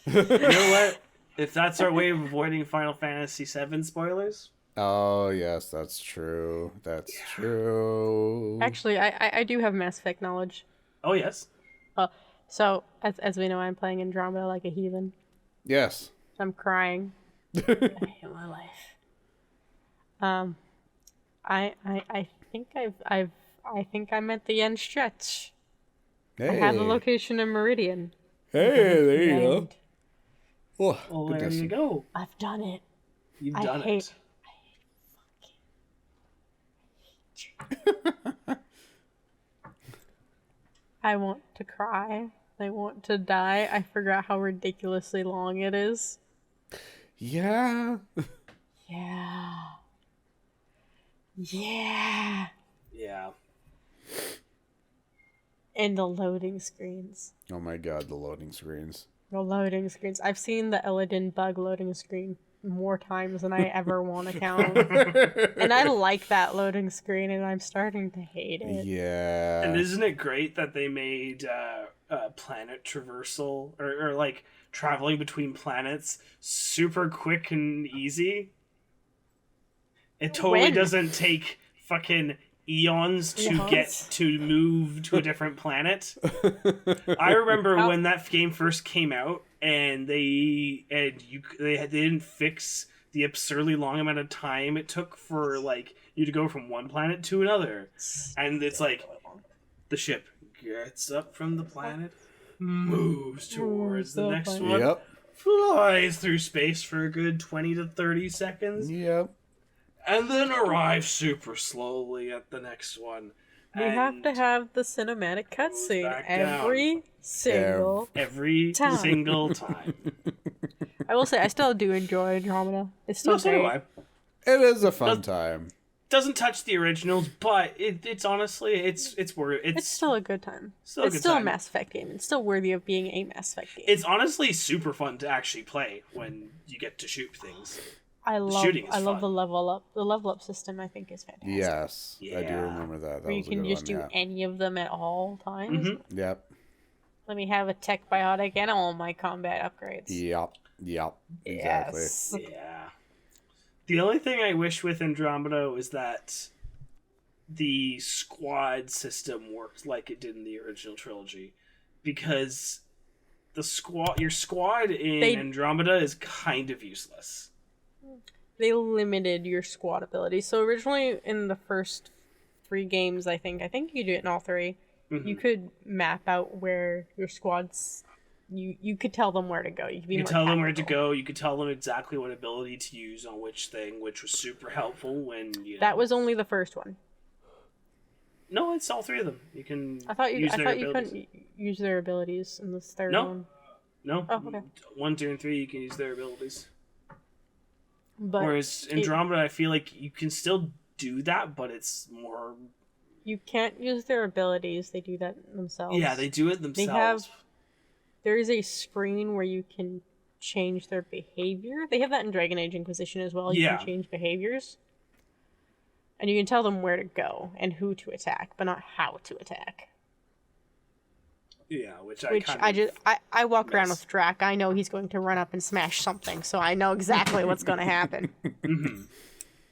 You know what? If that's our way of avoiding Final Fantasy VII spoilers, Oh yes, that's true. That's true. Actually, I do have Mass Effect knowledge. oh yes. So, as we know, I'm playing Andromeda like a heathen. Yes. I'm crying. I hate my life. I think I think I'm at the end stretch. Hey. I have the location in Meridian. Hey, there you go. And Oh, Well, there goodness. you go. I've done it. You've I done hate- it. I want to cry. I want to die. I forgot how ridiculously long it is. Yeah. Yeah. Yeah. Yeah. And the loading screens. Oh my god, the loading screens. The loading screens. I've seen the Illidan bug loading screen more times than I ever want to count. And I like that loading screen, and I'm starting to hate it. Yeah. And isn't it great that they made planet traversal or like traveling between planets super quick and easy? It totally When? doesn't take fucking eons to get to move to a different planet. I remember when that game first came out, and they didn't fix the absurdly long amount of time it took for like you to go from one planet to another, and it's like the ship gets up from the planet, moves towards the next one, Yep. flies through space for a good 20 to 30 seconds, Yep. and then arrives super slowly at the next one. We have to have the cinematic cutscene back down. every single. every time. single time. I will say, I still do enjoy Andromeda. It's still No, so do great. I. It is a fun time. Doesn't touch the originals, but it's honestly it's worth It's still a good time. Still a It's good still time. a Mass Effect game. It's still worthy of being a Mass Effect game. it's honestly super fun to actually play when you get to shoot things. I love shooting is I love fun. the level up. The level up system I think is fantastic. Yes. I do Yeah. remember that. That Where you was a can good just one, do any of them at all times. Mhm. Yep. Let me have a tech biotic and all my combat upgrades. Yep. Yep. Exactly. Yes. Yeah. The only thing I wish with Andromeda is that the squad system worked like it did in the original trilogy, because your squad in They- Andromeda is kind of useless. They limited your squad ability. So originally in the first 3 games, I think you could do it in all 3. Mhm. You could map out where your squads. You could tell them where to go. You could be You could more tell them where to tactical. go. You could tell them exactly what ability to use on which thing, which was super helpful when you. That was only the first one. No, it's all 3 of them. You can. I thought you use their abilities. couldn't use their abilities in the third No. one. No. Oh, okay. 1, 2, and 3, you can use their abilities. But Whereas Andromeda, I feel like you can still do that, but it's more. you can't use their abilities. They do that themselves. Yeah, they do it themselves. There is a screen where you can change their behavior. They have that in Dragon Age Inquisition as well. You Yeah. can change behaviors. And you can tell them where to go and who to attack, but not how to attack. Yeah, which Which I walk around with Drac. I know he's going to run up and smash something, so I know exactly what's going to happen. Mhm.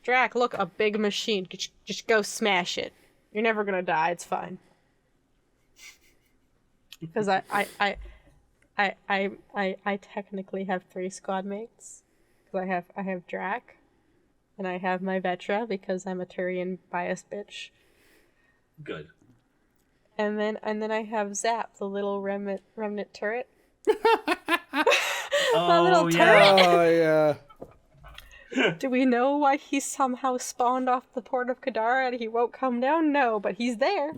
Drac, look, a big machine. Just go smash it. You're never going to die. It's fine. Because I technically have 3 squad mates. Because I have Drac, and I have my Vetra because I'm a Turian biased bitch. Good. And then I have Zap, the little remnant turret. Oh, little yeah. Oh yeah. Do we know why he somehow spawned off the port of Kadara and he won't come down? No, but he's there.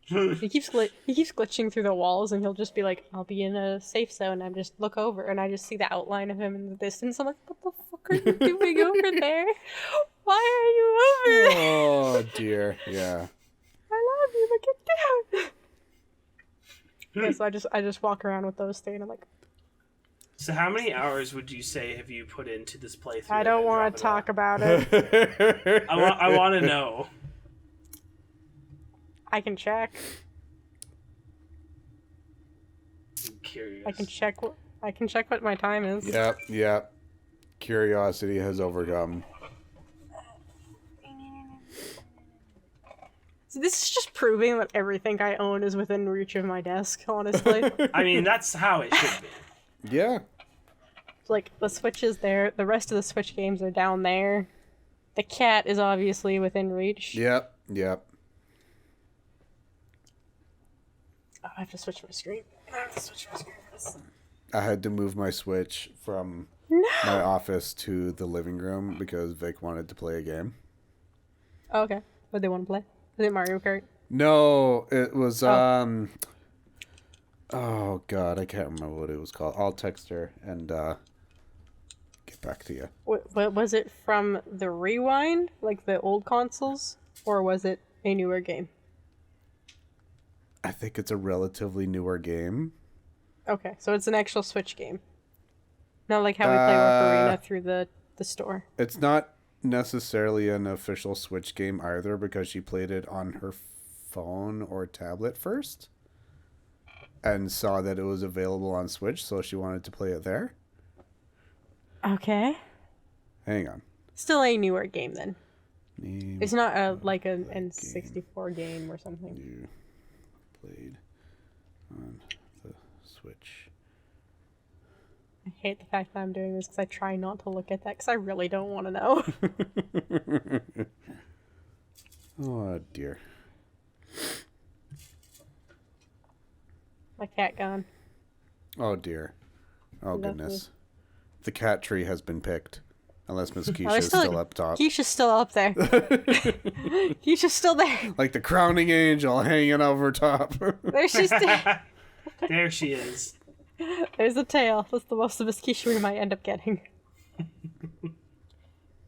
He keeps glitching through the walls, and he'll just be like, "I'll be in a safe zone." I just look over, and I just see the outline of him in the distance. I'm like, "What the fuck are you doing over there? Why are you over there? Oh dear. Yeah. I love you, but get down." Yeah, so I just walk around with those 3, and I'm like, So, how many hours would you say have you put into this playthrough? I don't want to talk about it. I want to know. I can check. I'm curious. I can check what my time is. Yep. Yep. Curiosity has overcome. So this is just proving that everything I own is within reach of my desk, honestly. I mean, that's how it should be. Yeah. Like, the Switch is there, the rest of the Switch games are down there. The cat is obviously within reach. Yep. Yep. Oh, I have to switch my screen. I have to switch my screen for this. I had to move my Switch from my office to the living room because Vic wanted to play a game. Oh, okay. What do they want to play? Is it Mario Kart? No, it was oh god, I can't remember what it was called. I'll text her and get back to you. What was it from the Rewind, like the old consoles, or was it a newer game? I think it's a relatively newer game. Okay, so it's an actual Switch game. Not like how we play Ocarina through the store. It's not necessarily an official Switch game either because she played it on her phone or tablet first and saw that it was available on Switch, so she wanted to play it there. Okay. Hang on. Still a newer game then. Name It's not like an N64 game or something. you played on the Switch. I hate the fact that I'm doing this because I try not to look at that because I really don't want to know. Oh dear. My cat gone. Oh dear. Oh Lovely. goodness. The cat tree has been picked. Unless Miss Oh, Keisha is still up top. Keisha's still up there. Keisha's still there. Like the crowning angel hanging over top. There she's there. There she is. There's a tail. That's the most of Miss Keisha we might end up getting.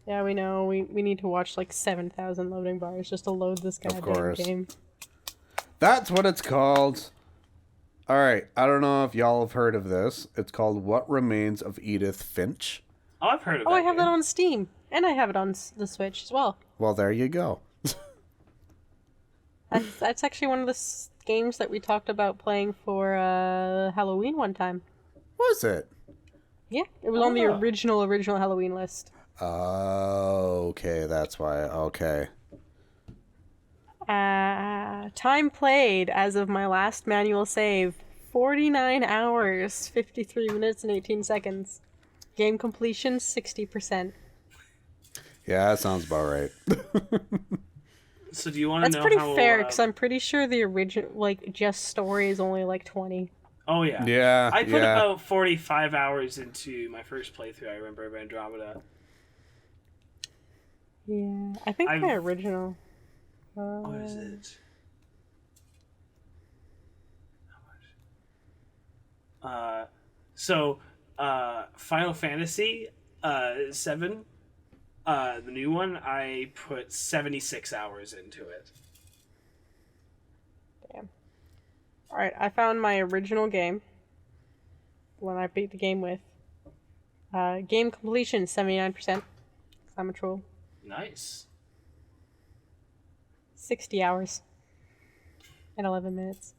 Yeah, we know. We need to watch like 7,000 loading bars just to load this goddamn course. game. That's what it's called. Alright, I don't know if y'all have heard of this. It's called What Remains of Edith Finch. Oh, I've heard of Oh, that. I have that game. on Steam. And I have it on the Switch as well. Well, there you go. That's actually one of the games that we talked about playing for Halloween one time. Was it? Yeah, it was on the Oh. original Halloween list. Okay, that's why. Okay. Time played as of my last manual save, 49 hours, 53 minutes and 18 seconds. Game completion, 60%. Yeah, that sounds about right. So do you want to That's know pretty how... fair, because I'm pretty sure the original, like, just story is only like 20. Oh, yeah. Yeah, I put yeah. about 45 hours into my first playthrough, I remember, of Andromeda. Yeah, I think I've- my original... What is it? How much? Final Fantasy 7, the new one, I put 76 hours into it. Damn. Alright, I found my original game. The one I beat the game with. Game completion, 79%. I'm a troll. Nice. 60 hours. And 11 minutes.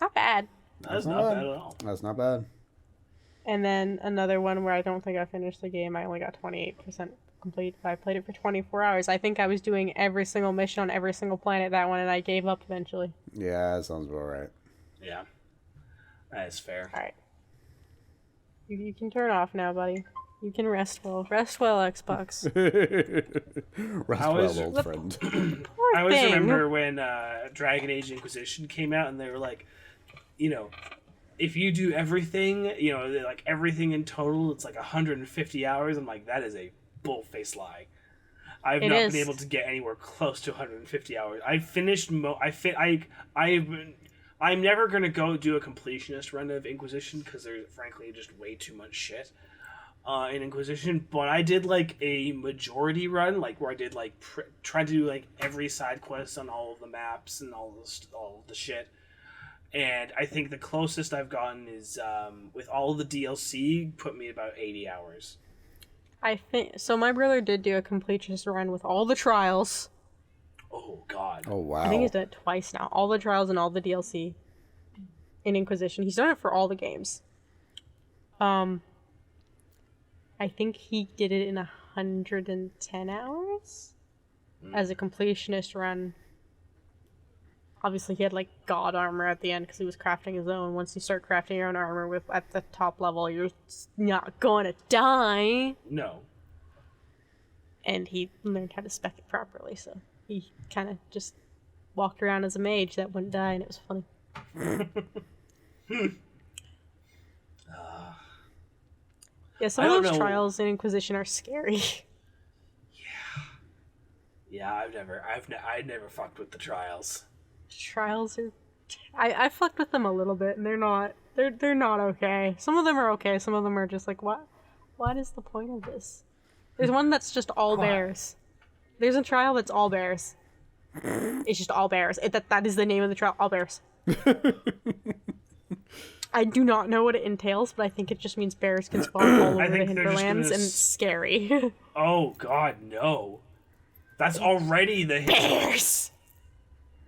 Not bad. That's not bad at all. That's not bad. And then another one where I don't think I finished the game. I only got 28% complete. But I played it for 24 hours. I think I was doing every single mission on every single planet that one, and I gave up eventually. Yeah, that sounds about right. Yeah. That is fair. Alright. You can turn off now, buddy. You can rest well. Rest well, Xbox. Rest How is- well, old friend. Poor I always thing. remember when Dragon Age Inquisition came out, and they were like, if you do everything, like everything in total, it's like 150 hours. I'm like, that is a bull-faced lie. I've It not is. been able to get anywhere close to 150 hours. I finished. I'm never gonna go do a completionist run of Inquisition because there's frankly just way too much shit in Inquisition. But I did like a majority run, like where I did like try to do like every side quest on all of the maps and all of the shit. And I think the closest I've gotten is with all the DLC, put me at about 80 hours. I think so. My brother did do a completionist run with all the trials. Oh God. Oh, wow. I think he's done it twice now. All the trials and all the DLC in Inquisition. He's done it for all the games. I think he did it in 110 hours as a completionist run. Obviously, he had like god armor at the end because he was crafting his own. Once you start crafting your own armor with at the top level, you're not gonna die. No. And he learned how to spec it properly, so he kind of just walked around as a mage that wouldn't die, and it was funny. Yeah, some of those trials in Inquisition are scary. Yeah, I never fucked with the trials. Trials are... I fucked with them a little bit, and they're not okay. Some of them are okay, some of them are just like, what is the point of this? There's one that's just all bears. There's a trial that's all bears. It's just all bears. That is the name of the trial, all bears. I do not know what it entails, but I think it just means bears can spawn all over the hinterlands, and it's scary. Oh god, no. That's already the bears!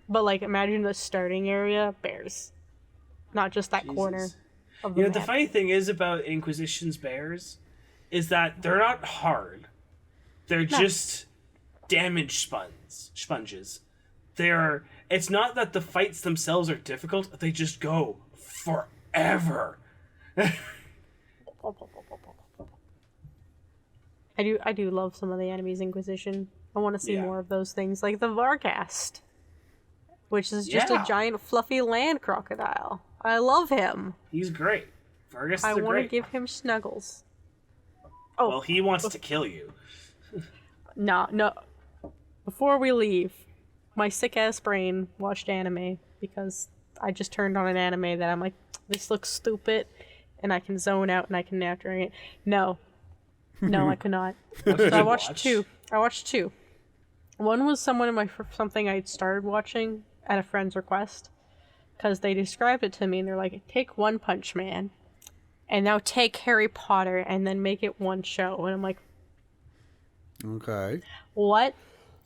But, like, imagine the starting area, bears. Not just that corner of the map. The funny thing is about Inquisition's bears is that they're not hard. They're just damage sponges. It's not that the fights themselves are difficult, they just go forever. I do love some of the enemies Inquisition. I want to see more of those things, like the Varghast, which is just a giant fluffy land crocodile. I love him. He's great. Varghast is great. I want to give him snuggles. Oh, well, he wants to kill you. No. Before we leave, my sick-ass brain watched anime because I just turned on an anime that I'm like, this looks stupid, and I can zone out and I can nap during it. No, I could not. So I watched two. One was something I started watching at a friend's request because they described it to me and they're like, take One Punch Man and now take Harry Potter and then make it one show. And I'm like, okay. What?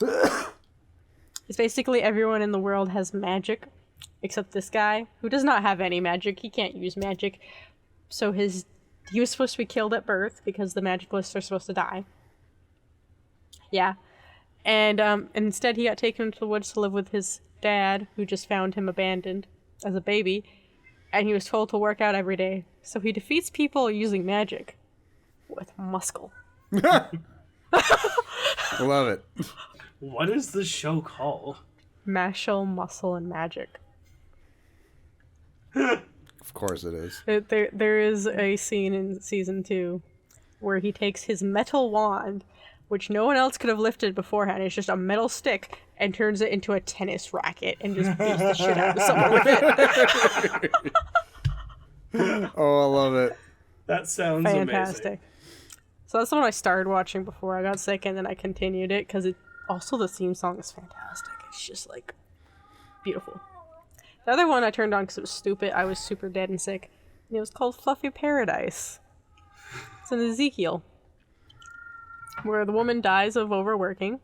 It's basically everyone in the world has magic except this guy who does not have any magic. He can't use magic. So he was supposed to be killed at birth because the magicalists are supposed to die. Yeah. And instead he got taken into the woods to live with his dad, who just found him abandoned as a baby, and he was told to work out every day. So he defeats people using magic with muscle. I love it. What is the show called? Mashal, Muscle, and Magic. Of course it is. There is a scene in season 2 where he takes his metal wand, which no one else could have lifted beforehand. It's just a metal stick, and turns it into a tennis racket and just beats the shit out of someone with it. Oh, I love it. That sounds fantastic. Amazing. So that's the one I started watching before I got sick, and then I continued it because also the theme song is fantastic. It's just like beautiful. The other one I turned on because it was stupid. I was super dead and sick. And it was called Fluffy Paradise. It's an Ezekiel, where the woman dies of overworking,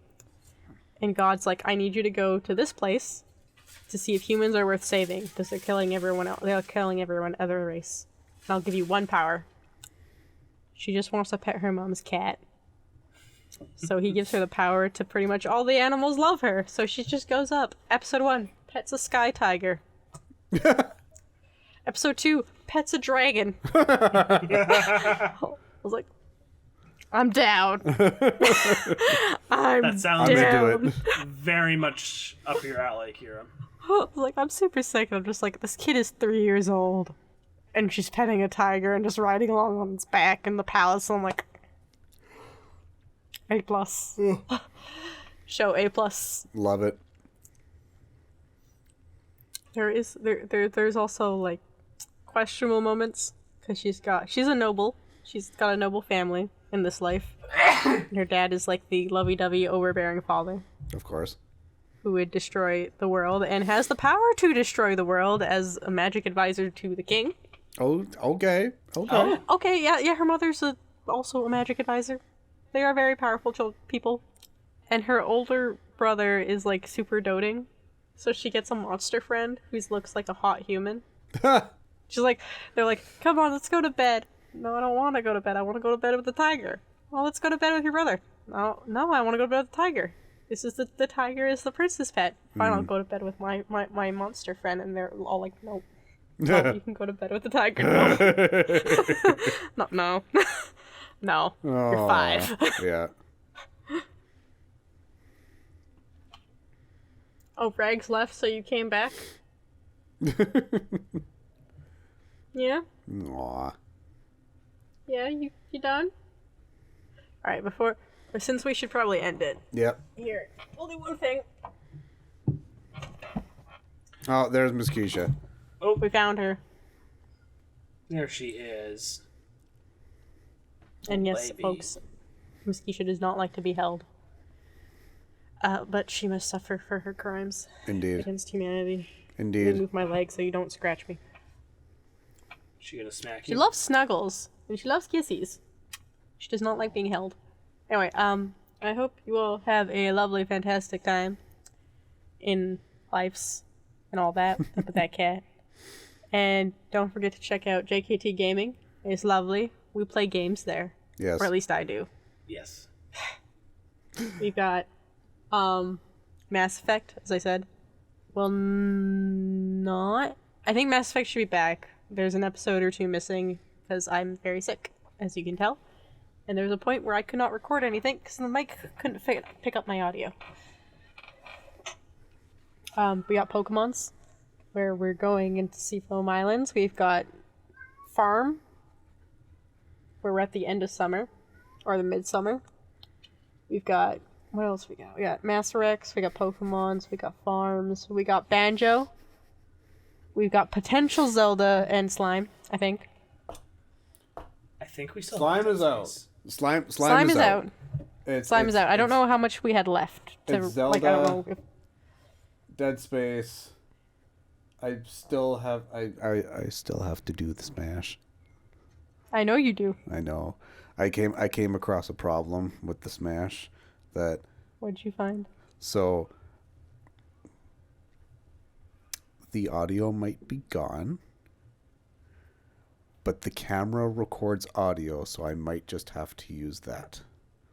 and God's like, I need you to go to this place to see if humans are worth saving, because they're killing everyone else. They're killing everyone other race. And I'll give you one power. She just wants to pet her mom's cat. So he gives her the power to pretty much all the animals love her. So she just goes up. Episode 1, pets a sky tiger. Episode 2, pets a dragon. I was like, I'm down. That sounds down. Very much up your alley, Kyra. I was like, I'm super sick, and I'm just like, this kid is 3 years old, and she's petting a tiger and just riding along on its back in the palace, and I'm like, A+. Show A+. Love it. There's also, like, questionable moments, because she's a noble. She's got a noble family in this life. And her dad is, like, the lovey-dovey, overbearing father. Of course. Who would destroy the world, and has the power to destroy the world as a magic advisor to the king. Oh, okay. Oh, okay, yeah, her mother's also a magic advisor. They are very powerful people. And her older brother is, like, super doting. So she gets a monster friend who looks like a hot human. She's like, they're like, come on, let's go to bed. No, I don't want to go to bed. I want to go to bed with the tiger. Well, let's go to bed with your brother. No, I want to go to bed with the tiger. This is the tiger is the prince's pet. Fine, I'll go to bed with my monster friend. And they're all like, nope. No, you can go to bed with the tiger. No. No. No. You're 5. Yeah. Oh, Rags left, so you came back? Yeah? Aw. Yeah, you done? Alright, since we should probably end it. Yep. Here, only one thing. Oh, there's Miss Keisha. We found her. There she is. And yes, Baby. folks, Miss Keisha does not like to be held. But she must suffer for her crimes Indeed. against humanity. Let me Indeed. move my leg so you don't scratch me. She gonna smack She you? loves snuggles, and she loves kissies. She does not like being held. Anyway, I hope you all have a lovely, fantastic time in lives and all that with that cat. And don't forget to check out JKT Gaming. It's lovely. We play games there. Yes. Or at least I do. Yes. We've got Mass Effect, as I said. Well, not. I think Mass Effect should be back. There's an episode or two missing because I'm very sick, as you can tell. And there was a point where I could not record anything because the mic couldn't pick up my audio. We got Pokemons, where we're going into Seafoam Islands. We've got Farm, where we're at the end of summer, or the midsummer. We've got, what else we got? We got Master X, we got Pokemons, we got Farms, we got Banjo. We've got potential Zelda and Slime, I think. I think we still. Slime have is Dead out. Space. Slime is out. Slime is out. I don't know how much we had left. It's Zelda. I don't know if... Dead Space. I still have to do the Smash. I know you do. I know. I came across a problem with the Smash that What'd you find? so the audio might be gone, but the camera records audio, so I might just have to use that.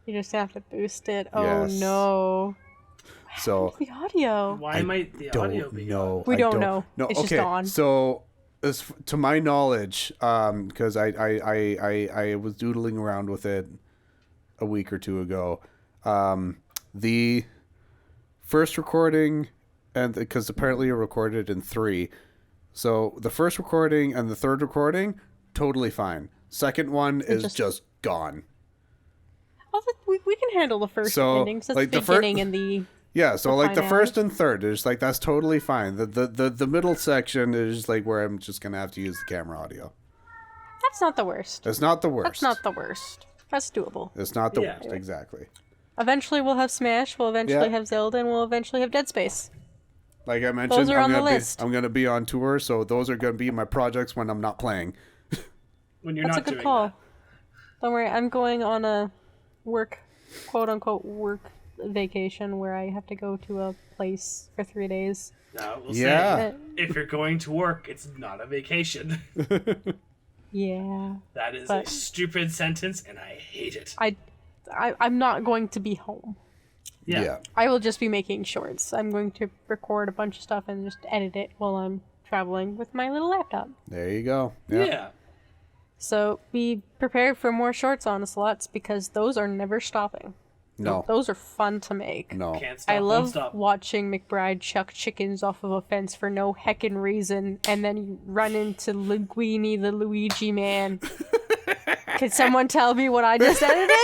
You just have to boost it. Oh Yes. no. So The audio. Why might the audio be gone? We I don't know. No, It's just okay. gone. So, to my knowledge, because I was doodling around with it a week or two ago, the first recording, and because apparently you recorded in 3, so the first recording and the third recording, totally fine. Second one is just gone. Oh, we can handle the first So, ending. So like, the the fir- beginning and the... Yeah, so The like the finale. first and third is like that's totally fine. The middle section is like where I'm just gonna have to use the camera audio. That's not the worst. It's not the worst. That's not the worst. That's doable. It's not the Yeah. worst, exactly. Eventually we'll have Smash, we'll eventually Yeah. have Zelda, and we'll eventually have Dead Space. Like I mentioned, Those are on the list. I'm gonna be on tour, so those are gonna be my projects when I'm not playing. When you're That's not a good doing call. that. Don't worry, I'm going on a quote-unquote work vacation where I have to go to a place for 3 days. No, we'll Yeah. say if you're going to work, it's not a vacation. Yeah. That is But- a stupid sentence, and I hate it. I'm not going to be home. Yeah. I will just be making shorts. I'm going to record a bunch of stuff and just edit it while I'm traveling with my little laptop. There you go. Yeah. So be prepared for more shorts on slots because those are never stopping. No. Those are fun to make. No. Can't stop. I won't love stop. watching McBride chuck chickens off of a fence for no heckin' reason, and then you run into Linguini the Luigi man. Could someone tell me what I just edited?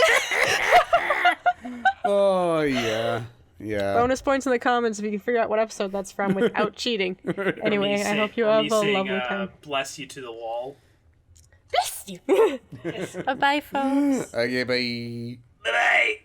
Oh yeah. Yeah. Bonus points in the comments if you can figure out what episode that's from without cheating. Anyway, I hope you have a lovely time. Bless you to the wall. Bless you. Bye, folks. Okay, bye. Bye-bye.